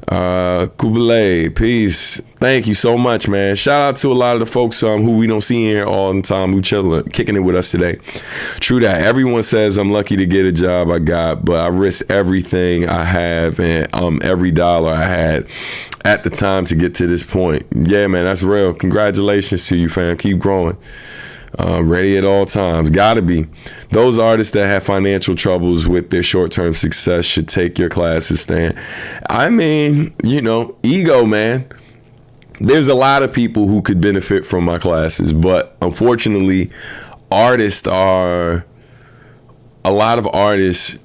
Kubale, peace. Thank you so much, man. Shout out to a lot of the folks who we don't see here all the time, who chilling, kicking it with us today. True that. Everyone says I'm lucky to get a job I got, but I risked everything I have and every dollar I had at the time to get to this point. Yeah, man, that's real. Congratulations to you, fam. Keep growing. Ready at all times. Gotta be. Those artists that have financial troubles with their short-term success should take your classes, Stan. I mean, ego, man. There's a lot of people who could benefit from my classes, but unfortunately, a lot of artists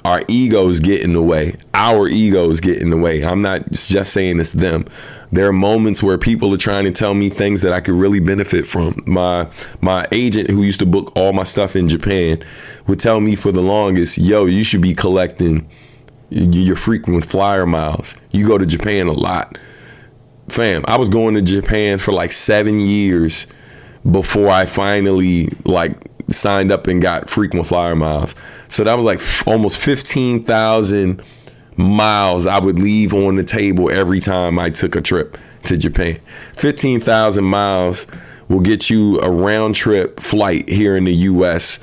our egos get in the way. Our egos get in the way. I'm not just saying it's them. There are moments where people are trying to tell me things that I could really benefit from. My agent, who used to book all my stuff in Japan, would tell me for the longest, yo, you should be collecting your frequent flyer miles. You go to Japan a lot. Fam, I was going to Japan for like 7 years before I finally signed up and got frequent flyer miles. So that was like almost 15,000 miles I would leave on the table every time I took a trip to Japan. 15,000 miles will get you a round trip flight here in the US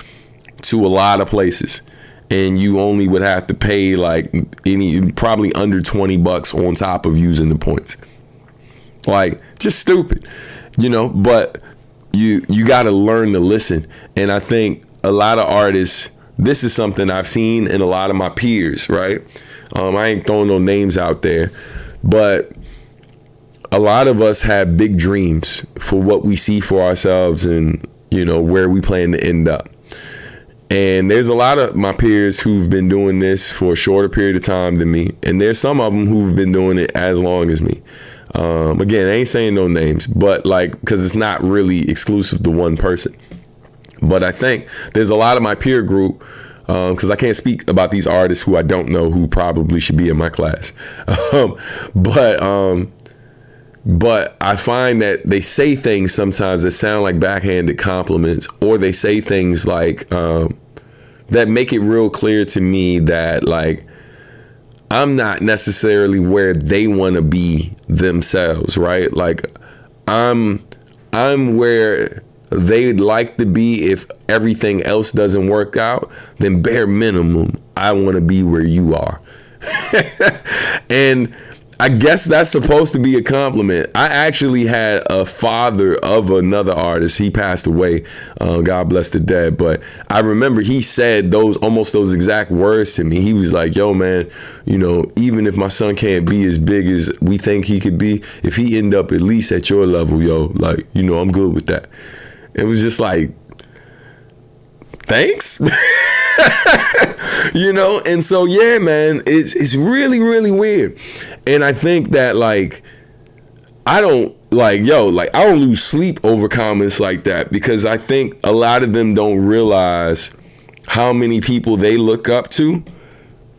to a lot of places. And you only would have to pay probably under $20 on top of using the points. Just stupid, but you got to learn to listen. And I think a lot of artists, this is something I've seen in a lot of my peers, right? I ain't throwing no names out there, but a lot of us have big dreams for what we see for ourselves and, where we plan to end up. And there's a lot of my peers who've been doing this for a shorter period of time than me. And there's some of them who've been doing it as long as me. Again, I ain't saying no names, but because it's not really exclusive to one person. But I think there's a lot of my peer group, because I can't speak about these artists who I don't know who probably should be in my class. But I find that they say things sometimes that sound like backhanded compliments, or they say things that make it real clear to me that I'm not necessarily where they want to be themselves, right? I'm where they'd like to be. If everything else doesn't work out, then bare minimum, I want to be where you are. And I guess that's supposed to be a compliment. I actually had a father of another artist. He passed away. God bless the dead. But I remember he said almost those exact words to me. He was like, yo, man, even if my son can't be as big as we think he could be, if he end up at least at your level, yo, I'm good with that. It was just like, thanks. And so, yeah, man, it's really, really weird. And I think that I don't I don't lose sleep over comments like that, because I think a lot of them don't realize how many people they look up to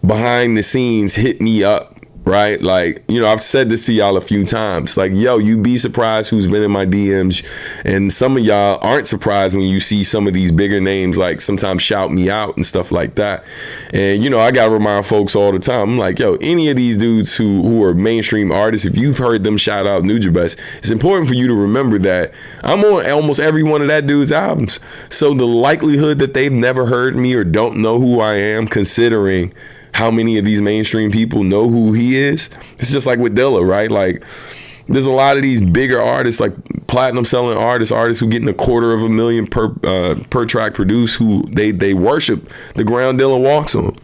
behind the scenes hit me up. Right? I've said this to y'all a few times. Yo, you'd be surprised who's been in my DMs. And some of y'all aren't surprised when you see some of these bigger names, sometimes shout me out and stuff like that. And, I got to remind folks all the time. I'm like, yo, any of these dudes who are mainstream artists, if you've heard them shout out Nujabes, it's important for you to remember that I'm on almost every one of that dude's albums. So the likelihood that they've never heard me or don't know who I am, considering how many of these mainstream people know who he is, it's just like with Dilla, right? There's a lot of these bigger artists, platinum selling artists who getting $250,000 per track produced, who they worship the ground Dilla walks on.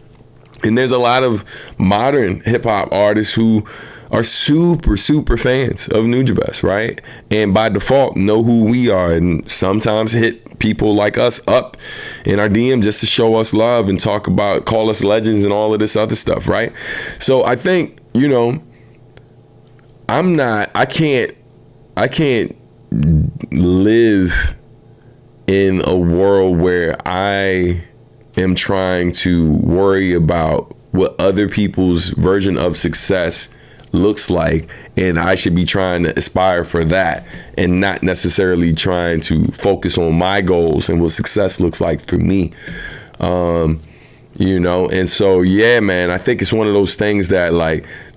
And there's a lot of modern hip hop artists who are super, super fans of Nujabes, right? And by default know who we are, and sometimes hit people like us up in our DM just to show us love and call us legends and all of this other stuff, right? So I think, I can't live in a world where I am trying to worry about what other people's version of success looks like, and I should be trying to aspire for that and not necessarily trying to focus on my goals and what success looks like for me. And so, yeah, man, I think it's one of those things that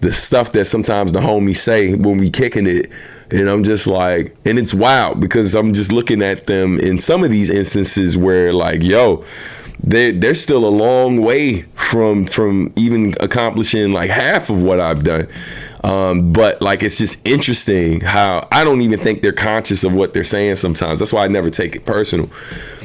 the stuff that sometimes the homies say when we kicking it, and I'm just and it's wild because I'm just looking at them in some of these instances where yo, they're still a long way from even accomplishing half of what I've done. But it's just interesting how I don't even think they're conscious of what they're saying sometimes. That's why I never take it personal.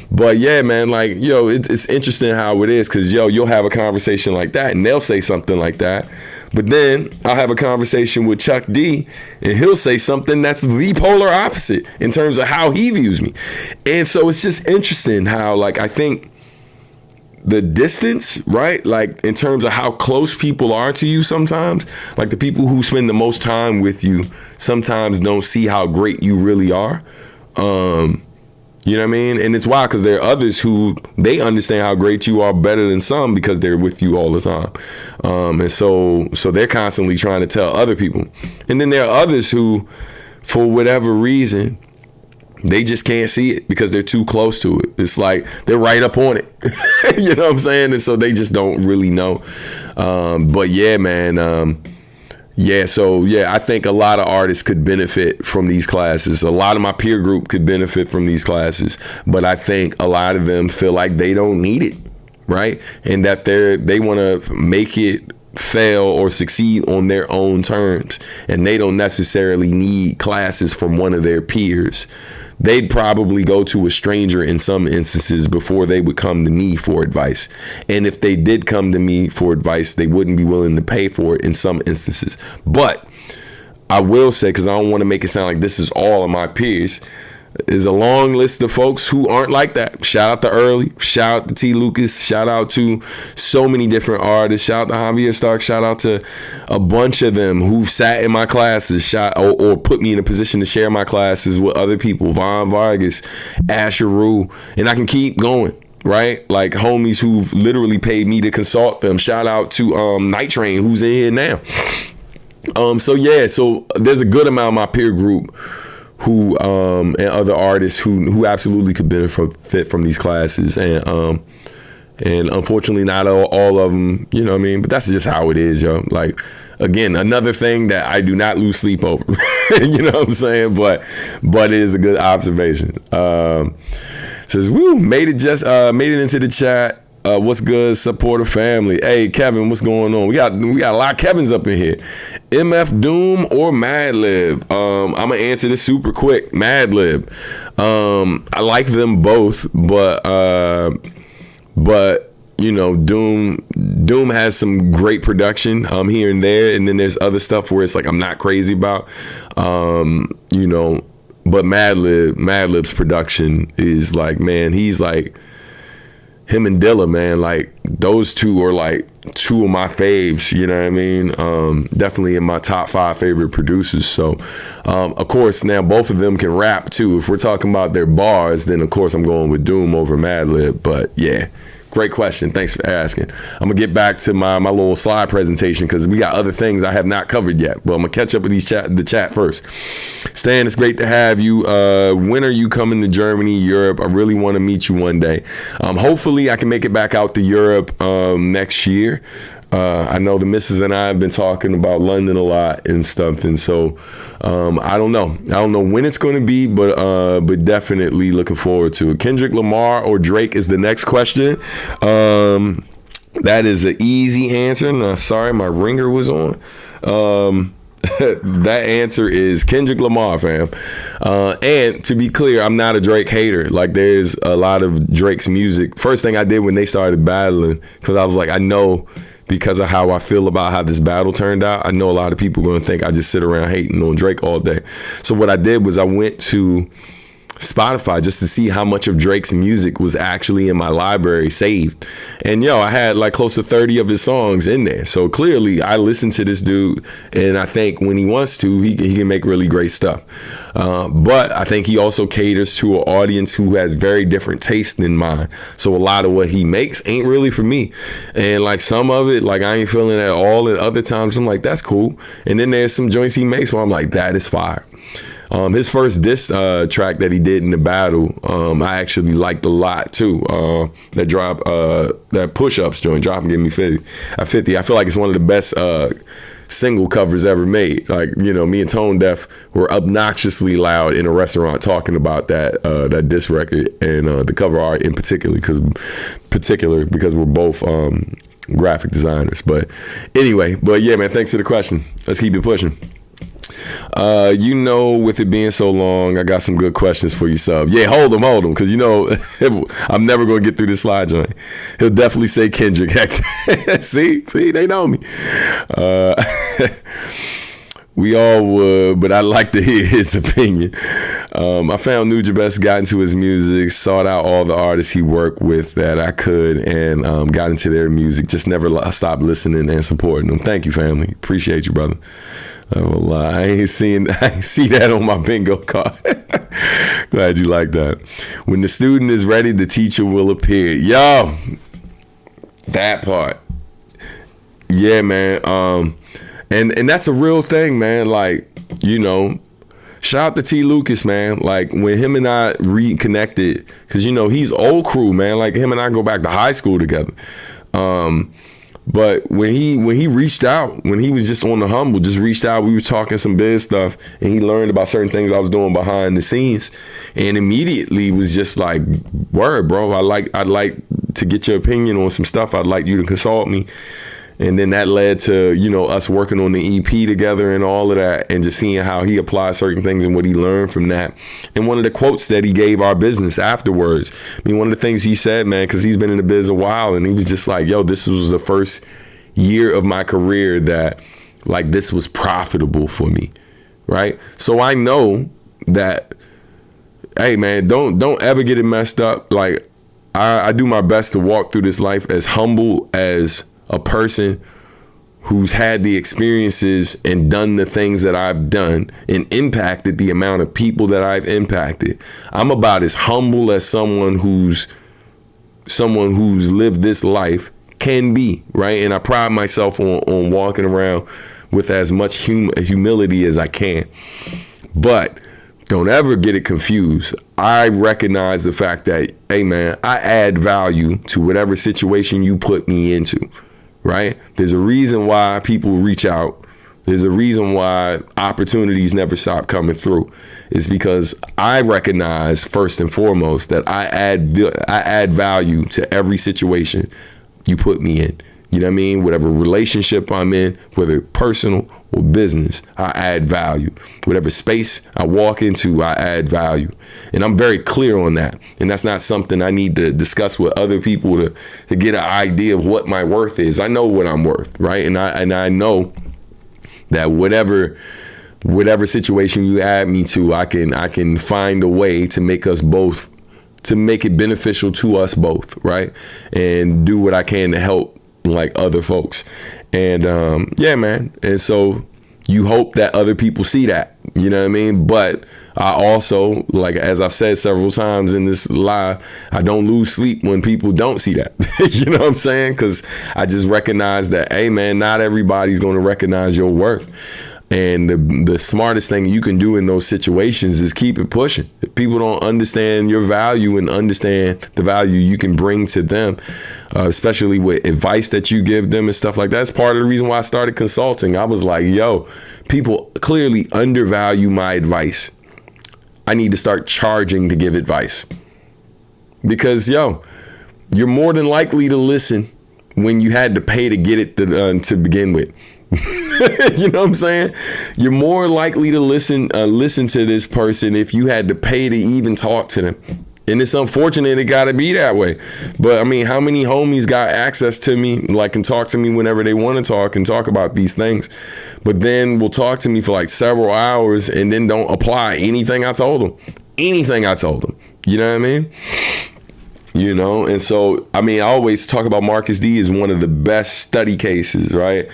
But yeah, man, it's interesting how it is, because you'll have a conversation like that and they'll say something like that. But then I'll have a conversation with Chuck D and he'll say something that's the polar opposite in terms of how he views me. And so it's just interesting how I think the distance, right? Like in terms of how close people are to you sometimes, like the people who spend the most time with you sometimes don't see how great you really are. You know what I mean? And it's wild because there are others who they understand how great you are better than some because they're with you all the time. And so they're constantly trying to tell other people. And then there are others who, for whatever reason, they just can't see it because they're too close to it. It's like they're right up on it. You know what I'm saying? And so they just don't really know. But yeah, man. I think a lot of artists could benefit from these classes. A lot of my peer group could benefit from these classes, but I think a lot of them feel like they don't need it, right? And that they want to make it fail or succeed on their own terms, and they don't necessarily need classes from one of their peers. They'd probably go to a stranger in some instances before they would come to me for advice. And if they did come to me for advice, they wouldn't be willing to pay for it in some instances. But I will say, because I don't want to make it sound like this is all of my peers, is a long list of folks who aren't like that. Shout out to Early, shout out to T. Lucas, shout out to so many different artists, shout out to Javier Stark, shout out to a bunch of them who've sat in my classes, or put me in a position to share my classes with other people, Von Vargas, Asher Rue, and I can keep going. Right? Like homies who've literally paid me to consult them. Shout out to Night Train, who's in here now. So there's a good amount of my peer group who and other artists who absolutely could benefit from these classes, and unfortunately not all of them, you know what I mean, but that's just how it is, yo. Like, again, another thing that I do not lose sleep over. You know what I'm saying? But it is a good observation. Says, woo, made it into the chat. What's good, supporter family? Hey, Kevin, what's going on? We got a lot of Kevins up in here. MF Doom or Madlib? I'm gonna answer this super quick. Madlib. I like them both, but you know, Doom has some great production here and there, and then there's other stuff where it's like I'm not crazy about. You know, but Madlib's production is like, man, he's like, him and Dilla, man, like those two are like two of my faves, you know what I mean? Definitely in my top 5 favorite producers. So, of course, now both of them can rap too. If we're talking about their bars, then of course I'm going with Doom over Madlib. But yeah, great question. Thanks for asking. I'm gonna get back to my little slide presentation because we got other things I have not covered yet. But I'm gonna catch up with the chat first. Stan, it's great to have you. When are you coming to Germany, Europe? I really want to meet you one day. Hopefully I can make it back out to Europe next year. I know the missus and I have been talking about London a lot and stuff, and so I don't know when it's going to be, but definitely looking forward to it. Kendrick Lamar or Drake is the next question. That is an easy answer. No, sorry, my ringer was on. That answer is Kendrick Lamar, fam. And to be clear, I'm not a Drake hater. Like, there's a lot of Drake's music. First thing I did when they started battling, because I was like, I know, because of how I feel about how this battle turned out, I know a lot of people are going to think I just sit around hating on Drake all day. So what I did was I went to Spotify just to see how much of Drake's music was actually in my library saved. And I had like close to 30 of his songs in there. So clearly I listen to this dude, and I think when he wants to, he can make really great stuff. But I think he also caters to an audience who has very different taste than mine. So a lot of what he makes ain't really for me. And like some of it, like I ain't feeling at all. And other times I'm like, that's cool. And then there's some joints he makes where I'm like, that is fire. His first diss track that he did in the battle, I actually liked a lot too. That Push-Ups joint, Drop and Give Me 50. At 50, I feel like it's one of the best single covers ever made. Like, me and Tone Deaf were obnoxiously loud in a restaurant talking about that diss record and the cover art in particular because we're both graphic designers. But anyway, yeah, man, thanks for the question. Let's keep it pushing. With it being so long, I got some good questions for you, sub. Yeah, hold them, because I'm never gonna get through this slide joint. He'll definitely say Kendrick. see, they know me. We all would, but I'd like to hear his opinion. I found Nugent Best, got into his music, sought out all the artists he worked with that I could, and got into their music. Just never stopped listening and supporting them. Thank you, family. Appreciate you, brother. I ain't see that on my bingo card. Glad you like that. When the student is ready, the teacher will appear. Yo, that part. Yeah, man. And that's a real thing, man. Like, you know, shout out to T. Lucas, man. Like, when him and I reconnected, because, you know, he's old crew, man. Like, him and I go back to high school together. But when he reached out, when he was just on the humble, just reached out, we were talking some biz stuff, and he learned about certain things I was doing behind the scenes, and immediately was just like, word, bro, I'd like to get your opinion on some stuff. I'd like you to consult me. And then that led to, you know, us working on the EP together and all of that, and just seeing how he applied certain things and what he learned from that. And one of the quotes that he gave our business afterwards, I mean, one of the things he said, man, because he's been in the biz a while, and he was just like, yo, this was the first year of my career that, like, this was profitable for me, right? So I know that, hey, man, don't ever get it messed up. Like, I do my best to walk through this life as humble as a person who's had the experiences and done the things that I've done and impacted the amount of people that I've impacted. I'm about as humble as someone who's lived this life can be, right? And I pride myself on walking around with as much humility as I can. But don't ever get it confused. I recognize the fact that, hey, man, I add value to whatever situation you put me into. Right? There's a reason why people reach out. There's a reason why opportunities never stop coming through. It's because I recognize first and foremost that I add value to every situation you put me in. You know what I mean? Whatever relationship I'm in, whether personal or business, I add value. Whatever space I walk into, I add value. And I'm very clear on that. And that's not something I need to discuss with other people to get an idea of what my worth is. I know what I'm worth, right? And I know that whatever situation you add me to, I can find a way to make us both, to make it beneficial to us both, right? And do what I can to help, like, other folks. And yeah, man. And so you hope that other people see that, you know what I mean? But I also, like, as I've said several times in this live, I don't lose sleep when people don't see that. You know what I'm saying? Because I just recognize that, hey, man, not everybody's going to recognize your worth. And the smartest thing you can do in those situations is keep it pushing. If people don't understand your value and understand the value you can bring to them, especially with advice that you give them and stuff like that, that's part of the reason why I started consulting. I was like, yo, people clearly undervalue my advice. I need to start charging to give advice. Because, yo, you're more than likely to listen when you had to pay to get it to begin with. You know what I'm saying? You're more likely to listen to this person if you had to pay to even talk to them. And it's unfortunate it got to be that way. But I mean, how many homies got access to me, like, can talk to me whenever they want to talk and talk about these things, but then will talk to me for like several hours and then don't apply anything I told them. Anything I told them. You know what I mean? You know, and so, I mean, I always talk about Marcus D as one of the best study cases, right?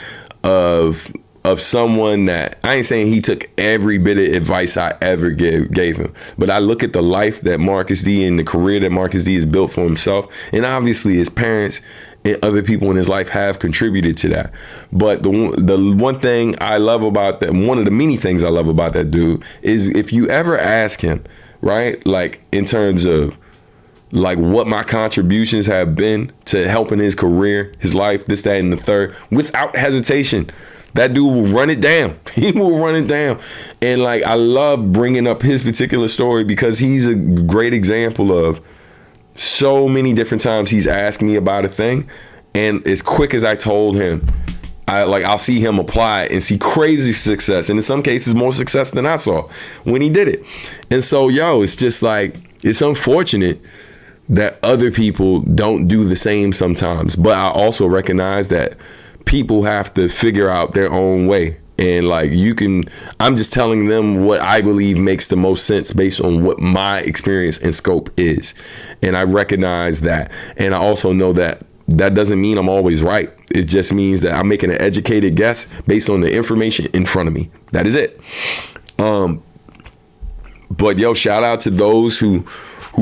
Of someone that, I ain't saying he took every bit of advice I ever gave him, but I look at the life that Marcus D and the career that Marcus D has built for himself, and obviously his parents and other people in his life have contributed to that. But the one thing I love about that, one of the many things I love about that dude, is if you ever ask him, right, like, in terms of, like, what my contributions have been to helping his career, his life, this, that, and the third, without hesitation, that dude will run it down. He will run it down. And, like, I love bringing up his particular story because he's a great example of so many different times he's asked me about a thing, and as quick as I told him, I'll see him apply it and see crazy success, and in some cases more success than I saw when he did it. And so, yo, it's just like, it's unfortunate that other people don't do the same sometimes. But I also recognize that people have to figure out their own way, And like I'm just telling them what I believe makes the most sense based on what my experience and scope is. And I recognize that. And I also know that doesn't mean I'm always right. It just means that I'm making an educated guess based on the information in front of me. That is it. But yo, shout out to those who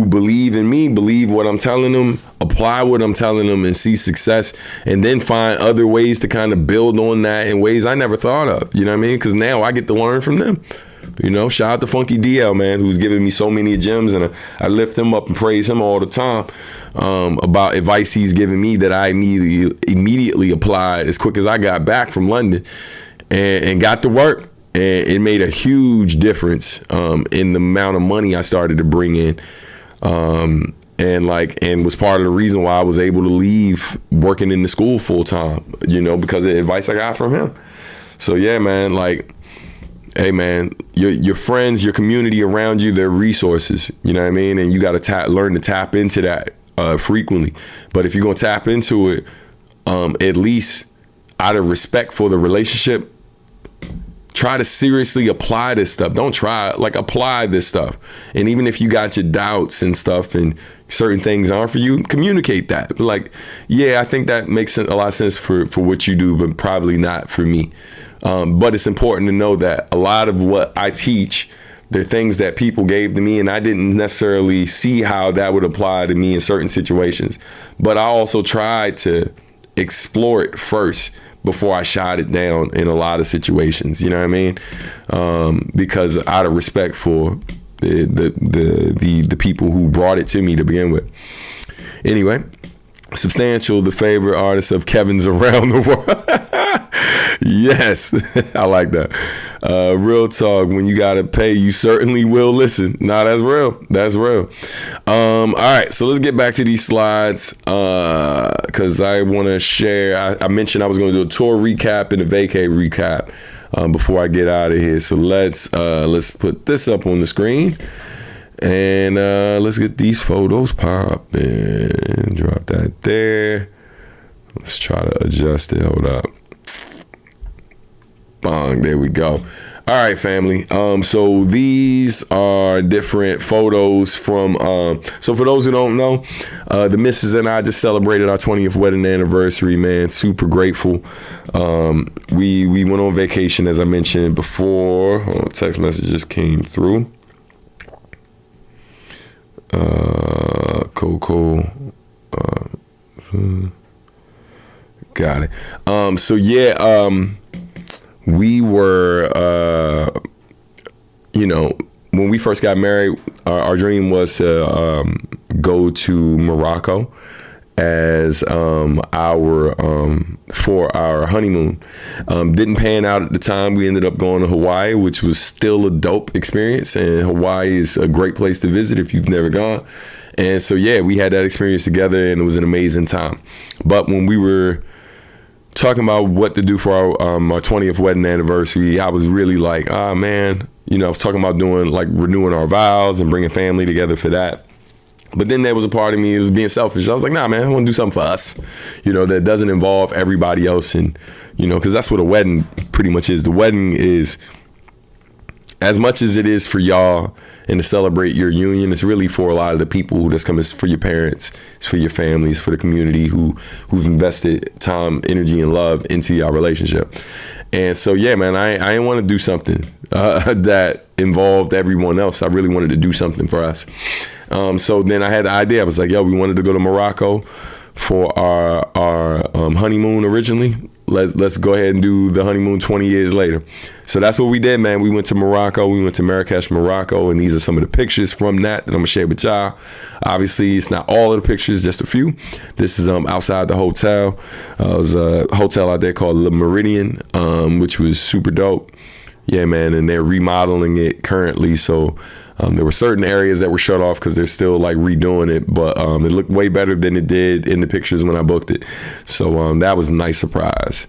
believe in me, believe what I'm telling them, apply what I'm telling them, and see success, and then find other ways to kind of build on that in ways I never thought of. You know what I mean? Because now I get to learn from them. You know, shout out to Funky DL, man, who's given me so many gems, and I lift him up and praise him all the time about advice he's given me that I immediately applied as quick as I got back from London and got to work. And it made a huge difference in the amount of money I started to bring in. And was part of the reason why I was able to leave working in the school full time, you know, because of the advice I got from him. So yeah, man, like, hey man, your friends, your community around you, they're resources, you know what I mean? And you got to learn to tap into that frequently. But if you're going to tap into it, at least out of respect for the relationship, try to seriously apply this stuff. Don't try, like, apply this stuff. And even if you got your doubts and stuff and certain things aren't for you, communicate that. Like, yeah, I think that makes a lot of sense for what you do, but probably not for me. But it's important to know that a lot of what I teach, they're things that people gave to me, and I didn't necessarily see how that would apply to me in certain situations. But I also tried to explore it first before I shot it down in a lot of situations, you know what I mean? Because out of respect for the people who brought it to me to begin with. Anyway, Substantial, the favorite artist of Kevin's around the world. Yes, I like that. Real talk, when you gotta pay, you certainly will listen. Nah, that's real. That's real. All right, so let's get back to these slides because I want to share. I mentioned I was going to do a tour recap and a vacay recap before I get out of here. So let's put this up on the screen. And let's get these photos popping. Drop that there. Let's try to adjust it. Hold up. Bong, there we go. All right, family. So these are different photos from. So for those who don't know, the missus and I just celebrated our 20th wedding anniversary. Man, super grateful. We went on vacation, as I mentioned before. Text messages came through. Cool. Got it. So yeah, we were, when we first got married, our dream was to go to Morocco as for our honeymoon. Didn't pan out at the time. We ended up going to Hawaii, which was still a dope experience, and Hawaii is a great place to visit if you've never gone. And so yeah, we had that experience together, and it was an amazing time. But when we were talking about what to do for our 20th wedding anniversary, I was really like, man, I was talking about renewing our vows and bringing family together for that. But then there was a part of me that was being selfish. I was like, nah, man, I want to do something for us, that doesn't involve everybody else. And, because that's what a wedding pretty much is. The wedding is, as much as it is for y'all and to celebrate your union, it's really for a lot of the people that's coming. It's for your parents, it's for your families, for the community who've invested time, energy, and love into your relationship. And so, yeah, man, I didn't want to do something that involved everyone else. I really wanted to do something for us. So then I had the idea. I was like, yo, we wanted to go to Morocco for our honeymoon originally. Let's go ahead and do the honeymoon 20 years later. So that's what we did, man. We went to Morocco. We went to Marrakesh, Morocco, and these are some of the pictures from that I'm gonna share with y'all. Obviously, it's not all of the pictures, just a few. This is outside the hotel. It was a hotel out there called Le Méridien, which was super dope. Yeah, man, and they're remodeling it currently. So there were certain areas that were shut off because they're still redoing it, but it looked way better than it did in the pictures when I booked it. So that was a nice surprise.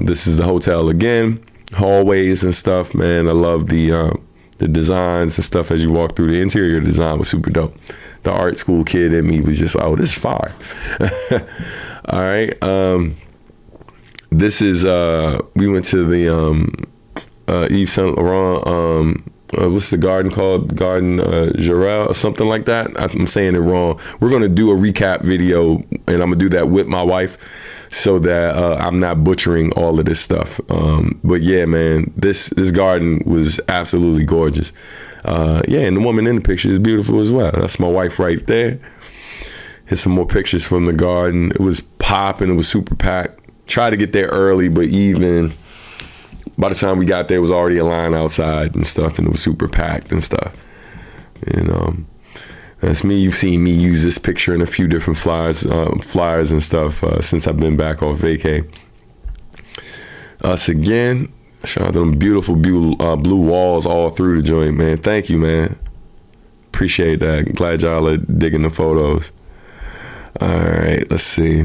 This is the hotel again, hallways and stuff, man. I love the designs and stuff as you walk through. The interior design was super dope. The art school kid in me was just, oh, this is fire. All right. This is we went to the Yves Saint Laurent. What's the garden called? Garden Jarrell or something like that. I'm saying it wrong. We're gonna do a recap video, and I'm gonna do that with my wife, so that I'm not butchering all of this stuff. But yeah, man, this garden was absolutely gorgeous. Yeah, and the woman in the picture is beautiful as well. That's my wife right there. Here's some more pictures from the garden. It was popping. It was super packed. Tried to get there early, but even by the time we got there, it was already a line outside and stuff, and it was super packed and stuff. And that's me. You've seen me use this picture in a few different flyers and stuff since I've been back off vacay. Us again. Shout out to them beautiful blue walls all through the joint, man. Thank you, man. Appreciate that. Glad y'all are digging the photos. All right, let's see.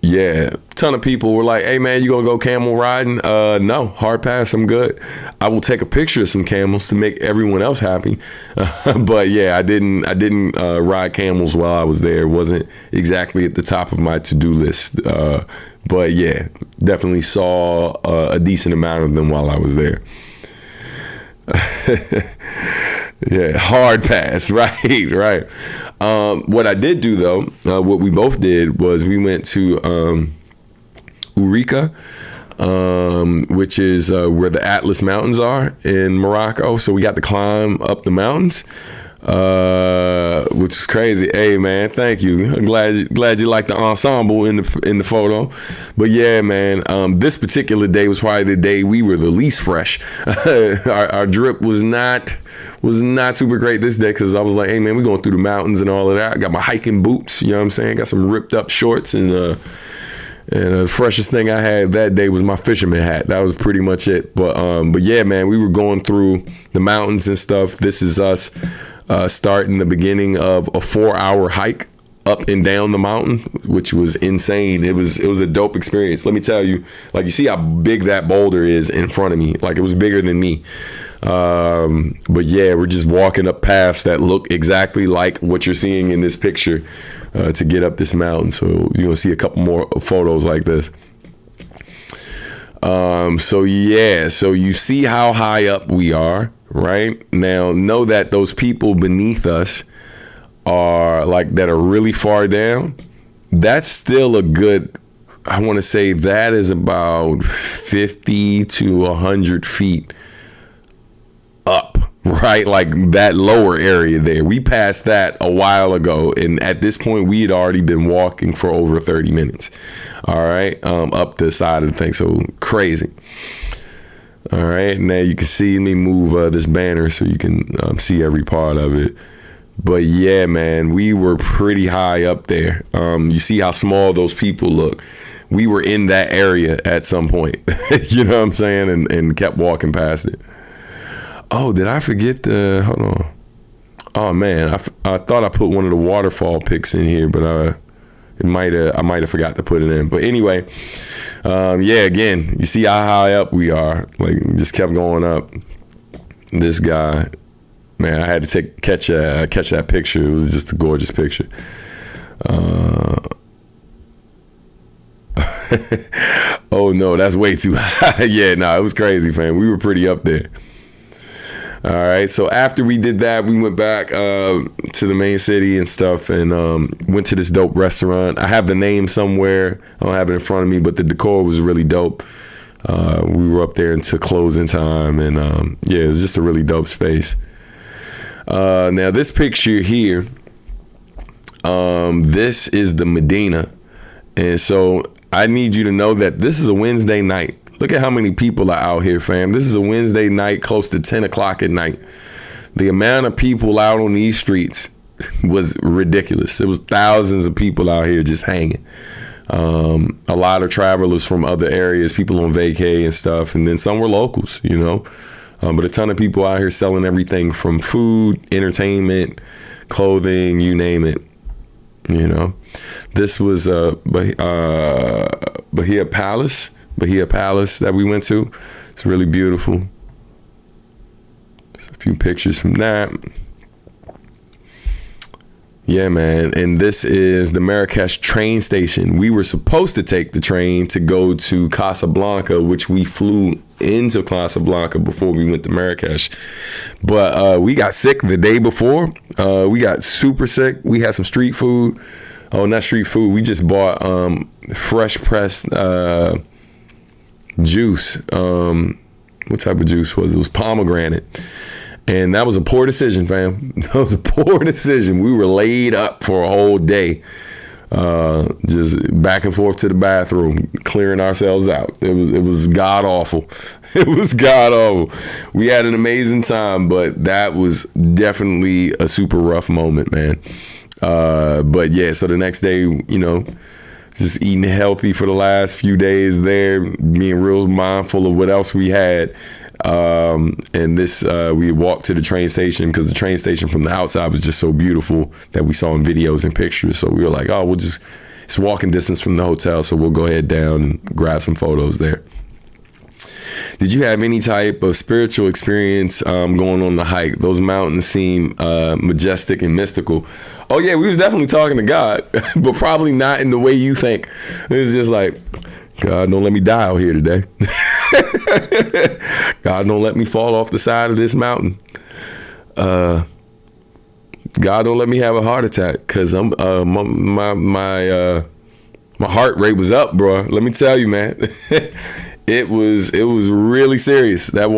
Yeah, ton of people were like, "Hey man, you gonna go camel riding?" No, hard pass. I'm good. I will take a picture of some camels to make everyone else happy. But yeah, I didn't ride camels while I was there. It wasn't exactly at the top of my to-do list. But yeah, definitely saw a decent amount of them while I was there. Yeah, hard pass, right. What I did do though, what we both did was we went to Eureka, which is where the Atlas Mountains are in Morocco. So we got to climb up the mountains, which is crazy. Hey man, thank you. I'm glad you like the ensemble in the photo. But yeah, man, this particular day was probably the day we were the least fresh. Our drip was not super great this day, because I was like, hey man, we're going through the mountains and all of that. I got my hiking boots, you know what I'm saying? Got some ripped up shorts, and the freshest thing I had that day was my fisherman hat. That was pretty much it. But yeah, man, we were going through the mountains and stuff. This is us starting the beginning of a 4-hour hike up and down the mountain, which was insane. It was a dope experience. Let me tell you, like, you see how big that boulder is in front of me. Like, it was bigger than me. But yeah, we're just walking up paths that look exactly like what you're seeing in this picture to get up this mountain. So you're gonna see a couple more photos like this. So yeah, so you see how high up we are, right? Now know that those people beneath us are that are really far down. That's still a good, I want to say that is about 50 to 100 feet up, right? Like that lower area there. We passed that a while ago, and at this point we had already been walking for over 30 minutes. All right, up the side of the thing. So crazy. All right, now you can see me move this banner so you can see every part of it. But yeah, man, we were pretty high up there. You see how small those people look. We were in that area at some point, you know what I'm saying? And kept walking past it. Oh, did I forget hold on. Oh man, I thought I put one of the waterfall pics in here, but I might have forgot to put it in. But anyway, yeah, again, you see how high up we are. Like, just kept going up. This guy, man, I had to catch that picture. It was just a gorgeous picture. Oh no, that's way too high. Yeah, no, it was crazy, fam. We were pretty up there. All right, so after we did that, we went back to the main city and stuff, and went to this dope restaurant. I have the name somewhere. I don't have it in front of me, but the decor was really dope. We were up there until closing time, and yeah, it was just a really dope space. Now this picture here, this is the Medina, and so I need you to know that this is a Wednesday night. Look at how many people are out here, fam. This is a Wednesday night, close to 10 o'clock at night. The amount of people out on these streets was ridiculous. It was thousands of people out here just hanging. A lot of travelers from other areas, people on vacay and stuff, and then some were locals, you know. But a ton of people out here selling everything from food, entertainment, clothing, you name it, you know. This was Bahia Palace that we went to. It's really beautiful. There's a few pictures from that. Yeah, man. And this is the Marrakesh train station. We were supposed to take the train to go to Casablanca, which we flew into Casablanca before we went to Marrakesh. But we got sick the day before. We got super sick. We had some street food. Oh, not street food. We just bought fresh pressed juice. What type of juice was it? It was pomegranate. And that was a poor decision, fam. That was a poor decision. We were laid up for a whole day, just back and forth to the bathroom, clearing ourselves out. It was god awful. It was god awful. We had an amazing time, but that was definitely a super rough moment, man. But yeah, so the next day, you know, just eating healthy for the last few days there, being real mindful of what else we had. And this, we walked to the train station because the train station from the outside was just so beautiful that we saw in videos and pictures. So we were like, oh, it's walking distance from the hotel. So we'll go ahead down and grab some photos there. Did you have any type of spiritual experience going on the hike? Those mountains seem majestic and mystical. Oh yeah, we was definitely talking to God, but probably not in the way you think. It was just like, God, don't let me die out here today. God, don't let me fall off the side of this mountain. God, don't let me have a heart attack, because I'm my heart rate was up, bro. Let me tell you, man. It was really serious. That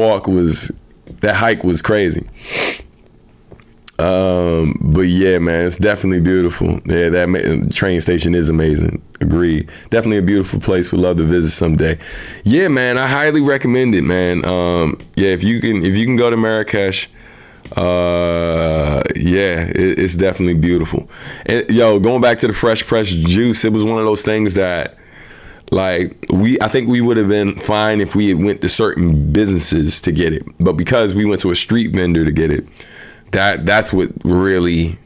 hike was crazy. But yeah, man, it's definitely beautiful. Yeah, that train station is amazing. Agreed. Definitely a beautiful place. Would love to visit someday. Yeah, man, I highly recommend it, man. Yeah, if you can go to Marrakesh, it's definitely beautiful. And yo, going back to the fresh pressed juice, it was one of those things that, like, I think we would have been fine if we had went to certain businesses to get it, but because we went to a street vendor to get it, that's what really,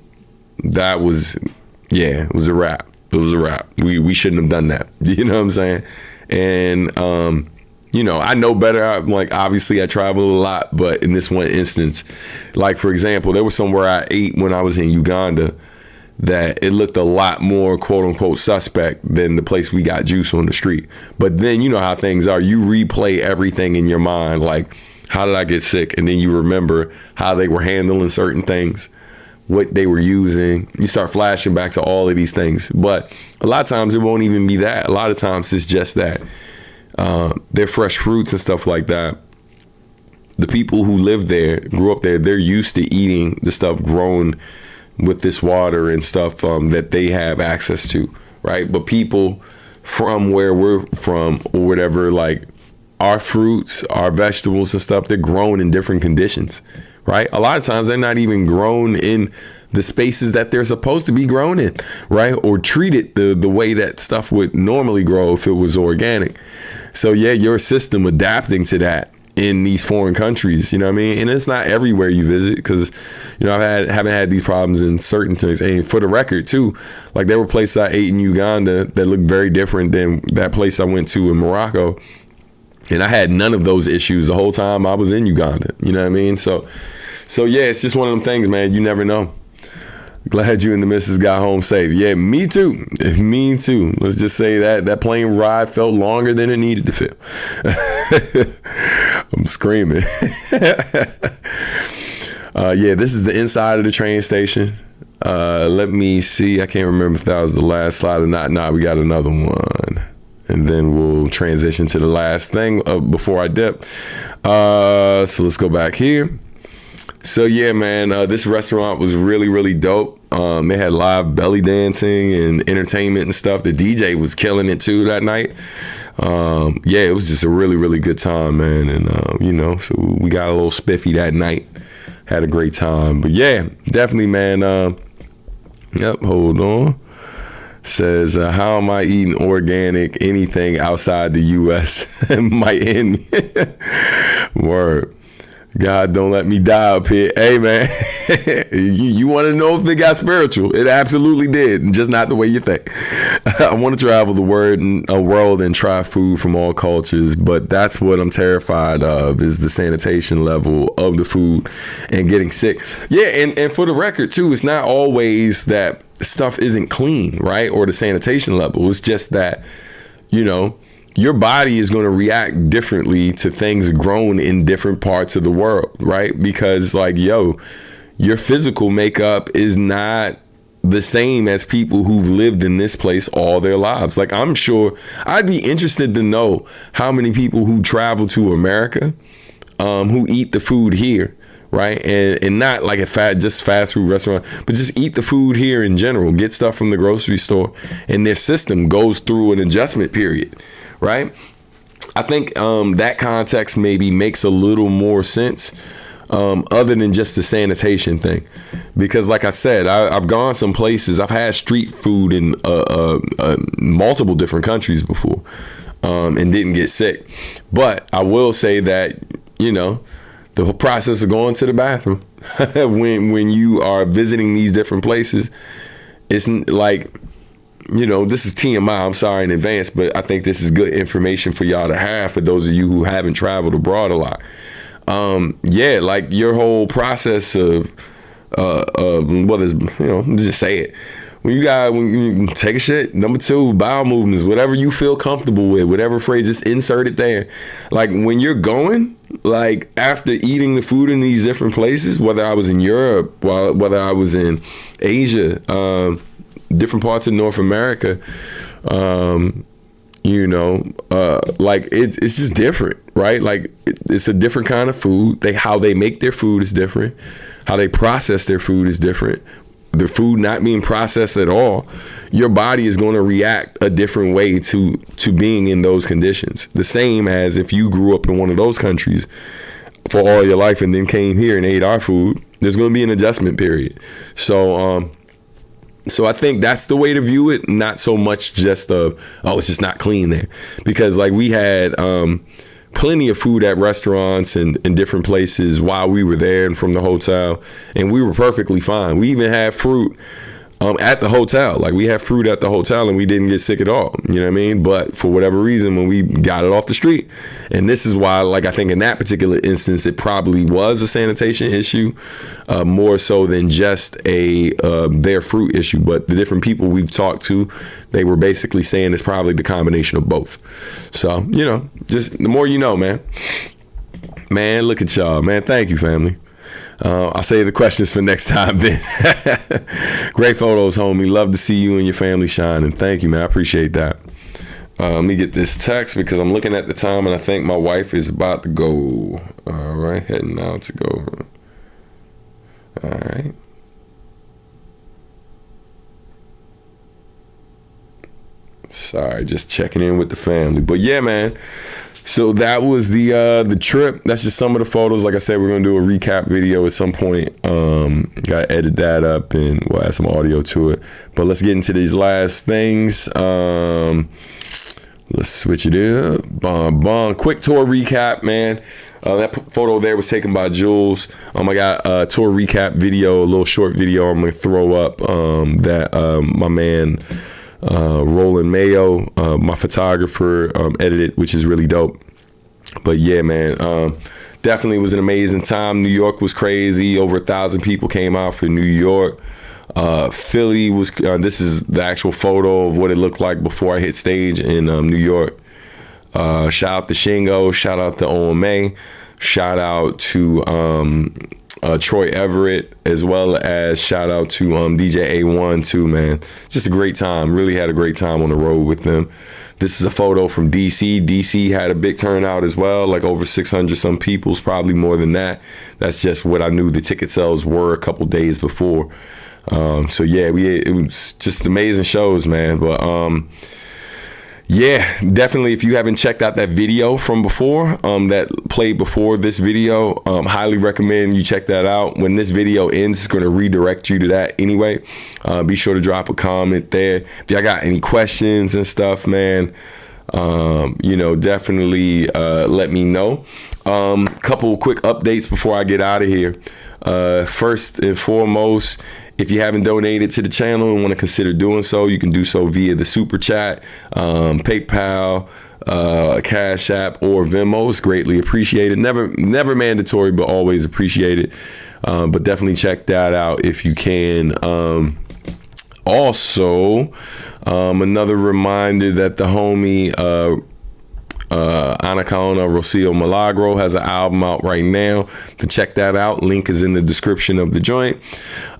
it was a wrap. It was a wrap. We shouldn't have done that. You know what I'm saying? And you know, I know better. Like, obviously I travel a lot, but in this one instance, like, for example, there was somewhere I ate when I was in Uganda that it looked a lot more quote unquote suspect than the place we got juice on the street. But then you know how things are. You replay everything in your mind, like, how did I get sick? And then you remember how they were handling certain things, what they were using. You start flashing back to all of these things. But a lot of times it won't even be that. A lot of times it's just that. They're fresh fruits and stuff like that. The people who live there, grew up there, they're used to eating the stuff grown with this water and stuff that they have access to, right? But people from where we're from or whatever, like, our fruits, our vegetables and stuff, they're grown in different conditions, right? A lot of times they're not even grown in the spaces that they're supposed to be grown in, right? Or treated the way that stuff would normally grow if it was organic. So yeah, your system adapting to that in these foreign countries, you know what I mean? And it's not everywhere you visit, because, you know, haven't had these problems in certain things. And for the record too, like, there were places I ate in Uganda that looked very different than that place I went to in Morocco. And I had none of those issues the whole time I was in Uganda. You know what I mean? So yeah, it's just one of them things, man. You never know. Glad you and the missus got home safe. Yeah, me too. Me too. Let's just say that plane ride felt longer than it needed to feel. I'm screaming. Yeah, this is the inside of the train station. Let me see. I can't remember if that was the last slide or not. Nah, we got another one. And then we'll transition to the last thing before I dip. So let's go back here. So yeah, man, this restaurant was really, really dope. They had live belly dancing and entertainment and stuff. The DJ was killing it too that night. Yeah, it was just a really, really good time, man. And, you know, so we got a little spiffy that night. Had a great time. But yeah, definitely, man. Yep, hold on. Says, how am I eating organic anything outside the U.S.? Might end me. Word. God, don't let me die up here. Hey, man, you want to know if it got spiritual? It absolutely did, and just not the way you think. I want to travel the world and try food from all cultures, but that's what I'm terrified of, is the sanitation level of the food and getting sick. Yeah, and for the record, too, it's not always that stuff isn't clean, right? Or the sanitation level. It's just that, your body is going to react differently to things grown in different parts of the world, right? Because your physical makeup is not the same as people who've lived in this place all their lives. Like, I'm sure I'd be interested to know how many people who travel to America, who eat the food here, right? And not like just fast food restaurant, but just eat the food here in general, get stuff from the grocery store, and their system goes through an adjustment period. Right. I think that context maybe makes a little more sense other than just the sanitation thing, because like I said, I've gone some places. I've had street food in multiple different countries before and didn't get sick. But I will say that, the process of going to the bathroom when you are visiting these different places, it's like, this is TMI. I'm sorry in advance, but I think this is good information for y'all to have for those of you who haven't traveled abroad a lot. Like your whole process of just say it. When you take a shit, number two, bowel movements, whatever you feel comfortable with, whatever phrase, just insert it there. Like when you're going, like after eating the food in these different places, whether I was in Europe, whether I was in Asia, different parts of North America, like it's just different, right? Like it's a different kind of food. How they make their food is different. How they process their food is different. The food not being processed at all, your body is going to react a different way to being in those conditions. The same as if you grew up in one of those countries for all your life and then came here and ate our food, there's going to be an adjustment period. So I think that's the way to view it, not so much just it's just not clean there. Because like we had plenty of food at restaurants and different places while we were there and from the hotel, and we were perfectly fine. We even had fruit at the hotel. Like we had fruit at the hotel and we didn't get sick at all. You know what I mean? But for whatever reason, when we got it off the street, and this is why, like I think in that particular instance, it probably was a sanitation issue, more so than just their fruit issue. But the different people we've talked to, they were basically saying it's probably the combination of both. So, just the more you know, man. Man, look at y'all, man. Thank you, family. I'll save the questions for next time then. Great photos, homie. Love to see you and your family shine. And thank you, man. I appreciate that. Let me get this text because I'm looking at the time and I think my wife is about to go. All right. Heading out to go. All right. Sorry, just checking in with the family. But yeah, man. So that was the trip. That's just some of the photos. Like I said, we're gonna do a recap video at some point. Gotta edit that up and we'll add some audio to it. But let's get into these last things. Let's switch it up. Quick tour recap, man. That photo there was taken by Jules. I got a tour recap video, a little short video I'm gonna throw up that my man Roland Mayo, my photographer, edited, which is really dope. But yeah, man, definitely was an amazing time. New York was crazy. Over 1,000 people came out for New York. Philly was, this is the actual photo of what it looked like before I hit stage in New York. Shout out to Shingo, shout out to OMA, shout out to Troy Everett, as well as shout out to DJ A1 too, man. Just a great time. Really had a great time on the road with them. This is a photo from DC. DC had a big turnout as well, like over 600 some people's, probably more than that. That's just what I knew the ticket sales were a couple days before. So yeah, it was just amazing shows, man. But yeah, definitely, if you haven't checked out that video from before, that played before this video, highly recommend you check that out. When this video ends, it's going to redirect you to that anyway. Be sure to drop a comment there. If y'all got any questions and stuff, man, definitely let me know. Couple quick updates before I get out of here. First and foremost, if you haven't donated to the channel and want to consider doing so, you can do so via the Super Chat, PayPal, Cash App, or Venmo. It's greatly appreciated. Never mandatory, but always appreciated. But definitely check that out if you can. Also, another reminder that the homie Anaconda Rocio Milagro has an album out right now. To check that out, link is in the description of the joint.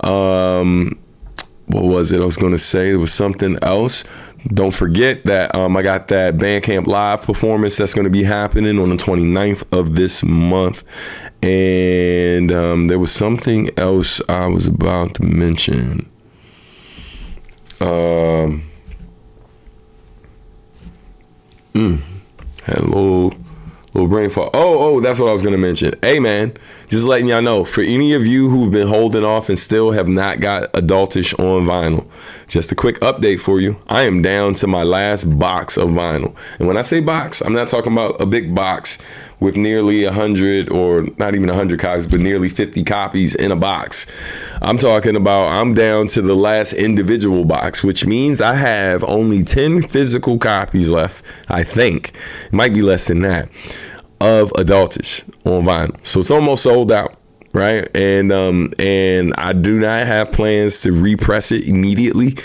What was it I was going to say? There was something else. Don't forget that I got that Bandcamp live performance that's going to be happening on the 29th of this month. And there was something else I was about to mention. Had a little brain fog. Oh, that's what I was going to mention. Hey, man, just letting y'all know, for any of you who've been holding off and still have not got Adultish on vinyl, just a quick update for you. I am down to my last box of vinyl. And when I say box, I'm not talking about a big box with nearly 100 or not even 100 copies, but nearly 50 copies in a box. I'm talking about I'm down to the last individual box, which means I have only 10 physical copies left, I think. It might be less than that, of Adultish on vinyl. So it's almost sold out, right? And I do not have plans to repress it immediately.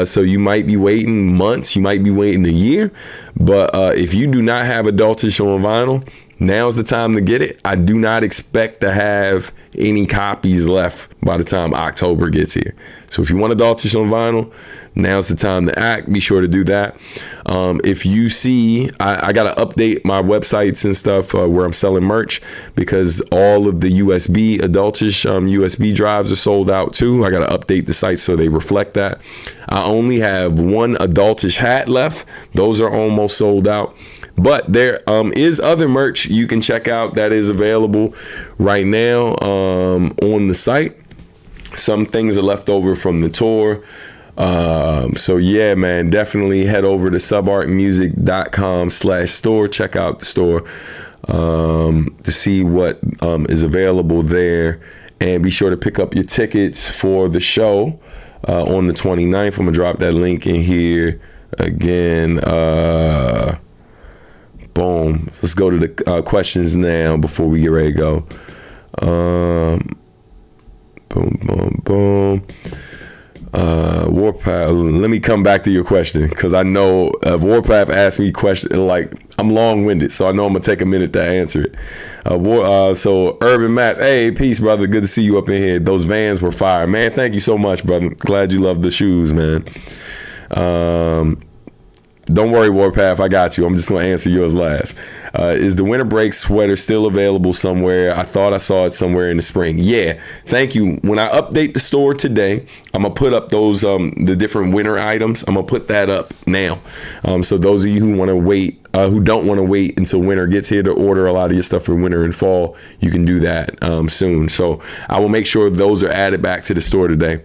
So you might be waiting months, you might be waiting a year. But if you do not have Adultish on vinyl, now's the time to get it. I do not expect to have any copies left by the time October gets here. So if you want Adultish on vinyl, now's the time to act. Be sure to do that. If you see, I got to update my websites and stuff where I'm selling merch, because all of the USB Adultish USB drives are sold out too. I got to update the sites so they reflect that. I only have one Adultish hat left. Those are almost sold out. But there is other merch you can check out that is available right now on the site. Some things are left over from the tour. So yeah, man, definitely head over to subartmusic.com/store. Check out the store to see what is available there. And be sure to pick up your tickets for the show on the 29th. I'm going to drop that link in here again. Boom. Let's go to the questions now before we get ready to go. Boom. Warpath, let me come back to your question, because I know Warpath asked me questions, like, I'm long-winded, so I know I'm gonna take a minute to answer it. So Urban Mats, hey, peace, brother, good to see you up in here. Those Vans were fire, man. Thank you so much, brother. Glad you love the shoes, man. Don't worry, Warpath, I got you. I'm just going to answer yours last. Is the winter break sweater still available somewhere? I thought I saw it somewhere in the spring. Yeah, thank you. When I update the store today, I'm going to put up those the different winter items. I'm going to put that up now. So those of you who want to wait, who don't want to wait until winter gets here to order a lot of your stuff for winter and fall, you can do that soon. So I will make sure those are added back to the store today.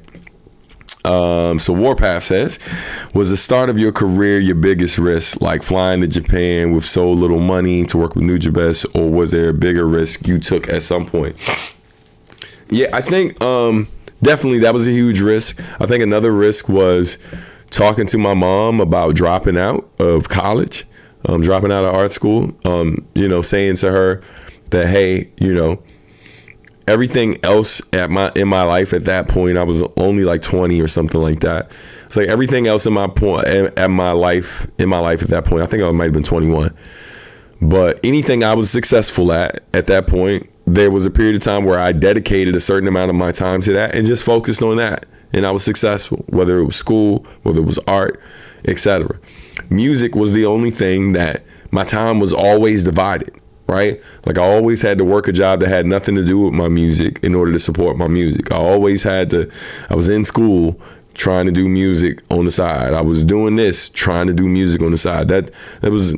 So Warpath says, was the start of your career your biggest risk, like flying to Japan with so little money to work with Nujabes, or was there a bigger risk you took at some point? Yeah, I think definitely that was a huge risk. I think another risk was talking to my mom about dropping out of college, dropping out of art school, saying to her that, hey, everything else in my life at that point, I was only like 20 or something like that. It's like everything else in my life at that point, I think I might have been 21. But anything I was successful at that point, there was a period of time where I dedicated a certain amount of my time to that and just focused on that. And I was successful, whether it was school, whether it was art, etc. Music was the only thing that my time was always divided. Right? Like I always had to work a job that had nothing to do with my music in order to support my music. I was in school trying to do music on the side. I was doing this, trying to do music on the side. That was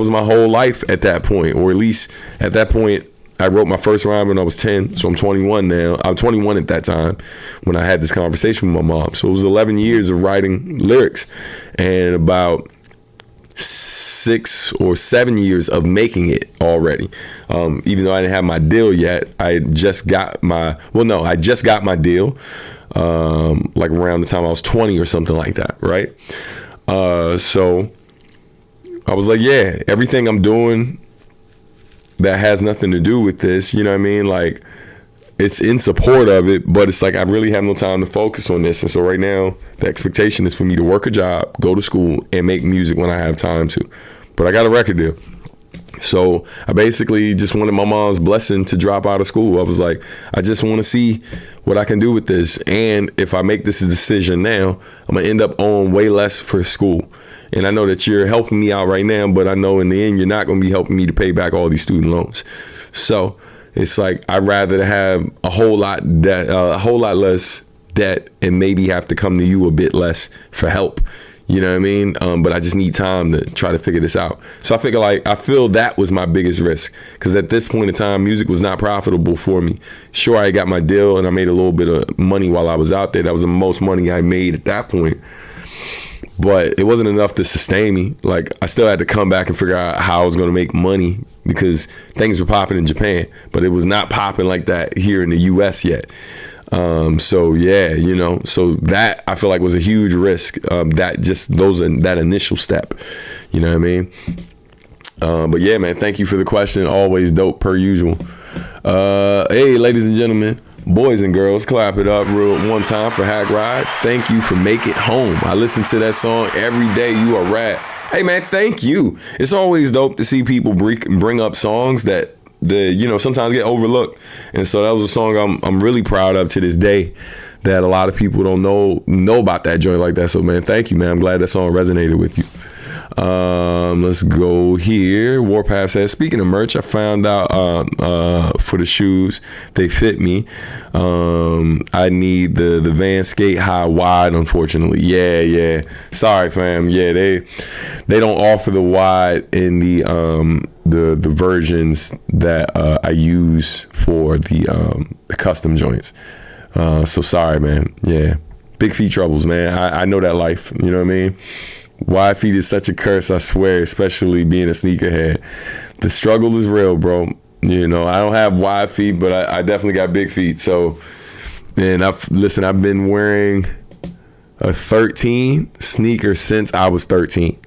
my whole life at that point, or at least at that point, I wrote my first rhyme when I was 10. So I'm 21 now. I'm 21 at that time when I had this conversation with my mom. So it was 11 years of writing lyrics, and about 6 or 7 years of making it already. Even though I didn't have my deal yet, I just got my deal like around the time I was 20 or something like that, right? So I was like, yeah, everything I'm doing that has nothing to do with this, you know what I mean? Like, it's in support of it, but it's like I really have no time to focus on this. And so right now, the expectation is for me to work a job, go to school, and make music when I have time to. But I got a record deal. So I basically just wanted my mom's blessing to drop out of school. I was like, I just want to see what I can do with this. And if I make this a decision now, I'm going to end up owing way less for school. And I know that you're helping me out right now, but I know in the end, you're not going to be helping me to pay back all these student loans. So it's like I'd rather have a whole lot less debt and maybe have to come to you a bit less for help. You know what I mean? But I just need time to try to figure this out. So I feel that was my biggest risk, because at this point in time, music was not profitable for me. Sure, I got my deal and I made a little bit of money while I was out there. That was the most money I made at that point. But it wasn't enough to sustain me. Like, I still had to come back and figure out how I was going to make money, because things were popping in Japan, but it was not popping like that here in the US yet. So yeah, you know, so that I feel like was a huge risk. That initial step, you know what I mean? But yeah, man, thank you for the question. Always dope per usual. Hey, ladies and gentlemen, boys and girls, clap it up real one time for Hack Ride. Thank you for Make It Home. I listen to that song every day. You are rad. Hey man, thank you. It's always dope to see people bring up songs that sometimes get overlooked. And so that was a song I'm really proud of to this day, that a lot of people don't know about that joint like that. So man, thank you, man. I'm glad that song resonated with you. Let's go here. Warpath says, speaking of merch, I found out for the shoes, they fit me. I need the Van Skate High wide, unfortunately. Yeah. Sorry, fam. Yeah, they don't offer the wide in the versions that I use for the custom joints. So sorry, man. Yeah. Big feet troubles, man. I know that life. You know what I mean? Wide feet is such a curse, I swear, especially being a sneakerhead. The struggle is real, bro. You know, I don't have wide feet, but I definitely got big feet. So, and I've been wearing a 13 sneaker since I was 13.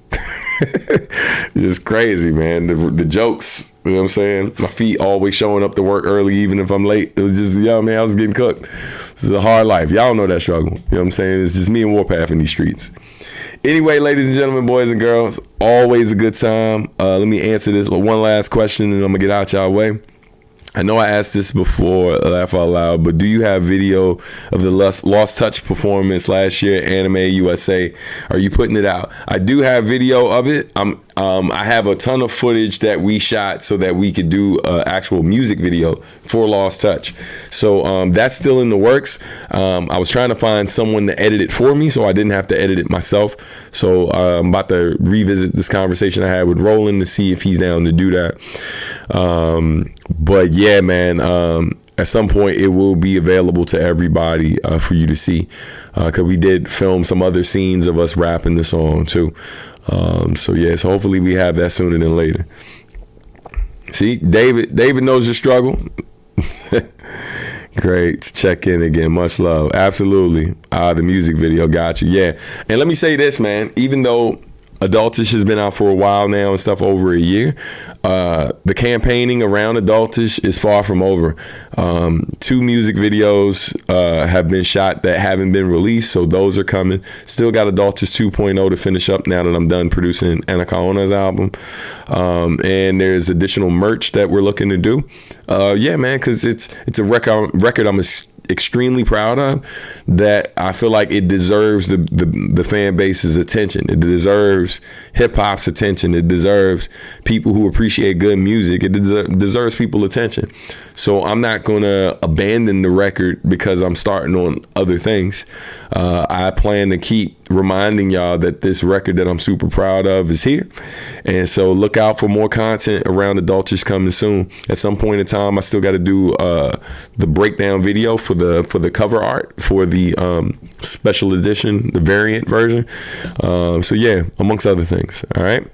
Just crazy, man. The jokes, you know what I'm saying? My feet always showing up to work early, even if I'm late. It was just, man, I was getting cooked. This is a hard life. Y'all know that struggle. You know what I'm saying? It's just me and Warpath in these streets. Anyway, ladies and gentlemen, boys and girls, always a good time. Let me answer this one last question and I'm going to get out y'all way. I know I asked this before, laugh out loud, but do you have video of the Lost Touch performance last year at Anime USA? Are you putting it out? I do have video of it. I have a ton of footage that we shot so that we could do an actual music video for Lost Touch. So that's still in the works. I was trying to find someone to edit it for me so I didn't have to edit it myself. So I'm about to revisit this conversation I had with Roland to see if he's down to do that. But yeah, man, at some point it will be available to everybody for you to see, because we did film some other scenes of us rapping the song too. So hopefully we have that sooner than later. See, David knows your struggle. Great to check in again. Much love. Absolutely. The music video got you. Yeah. And let me say this, man, even though Adultish has been out for a while now and stuff, over a year, the campaigning around Adultish is far from over. 2 music videos have been shot that haven't been released, so those are coming. Still got Adultish 2.0 to finish up now that I'm done producing Anaconda's album. And there's additional merch that we're looking to do. Yeah, man, because it's a record I'm extremely proud of, that I feel like it deserves the fan base's attention. It deserves hip hop's attention. It deserves people who appreciate good music. It deserves people's attention. So I'm not gonna abandon the record because I'm starting on other things. I plan to keep reminding y'all that this record that I'm super proud of is here, and so look out for more content around Adultish coming soon. At some point in time, I still got to do the breakdown video for the cover art for the special edition, the variant version. So yeah, amongst other things. All right.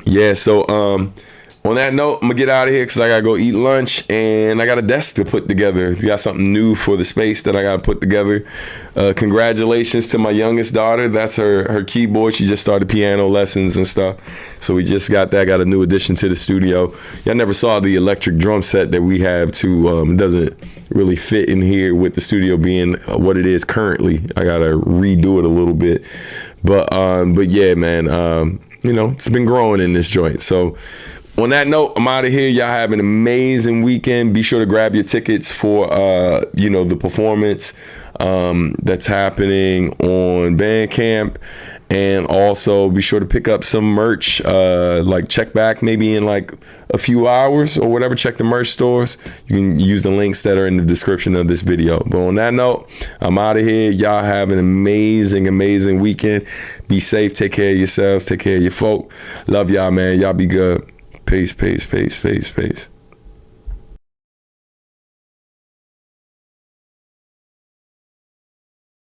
Yeah, so on that note, I'm gonna get out of here because I gotta go eat lunch and I got a desk to put together. Got something new for the space that I gotta put together. Congratulations to my youngest daughter. That's her keyboard. She just started piano lessons and stuff. So we just got that. Got a new addition to the studio. Y'all never saw the electric drum set that we have too. It doesn't really fit in here with the studio being what it is currently. I gotta redo it a little bit. But yeah, man. It's been growing in this joint. So on that note, I'm out of here. Y'all have an amazing weekend. Be sure to grab your tickets for the performance that's happening on Bandcamp. And also be sure to pick up some merch, check back maybe in like a few hours or whatever. Check the merch stores. You can use the links that are in the description of this video. But on that note, I'm out of here. Y'all have an amazing, amazing weekend. Be safe. Take care of yourselves. Take care of your folk. Love y'all, man. Y'all be good. Peace, peace, peace, peace, peace.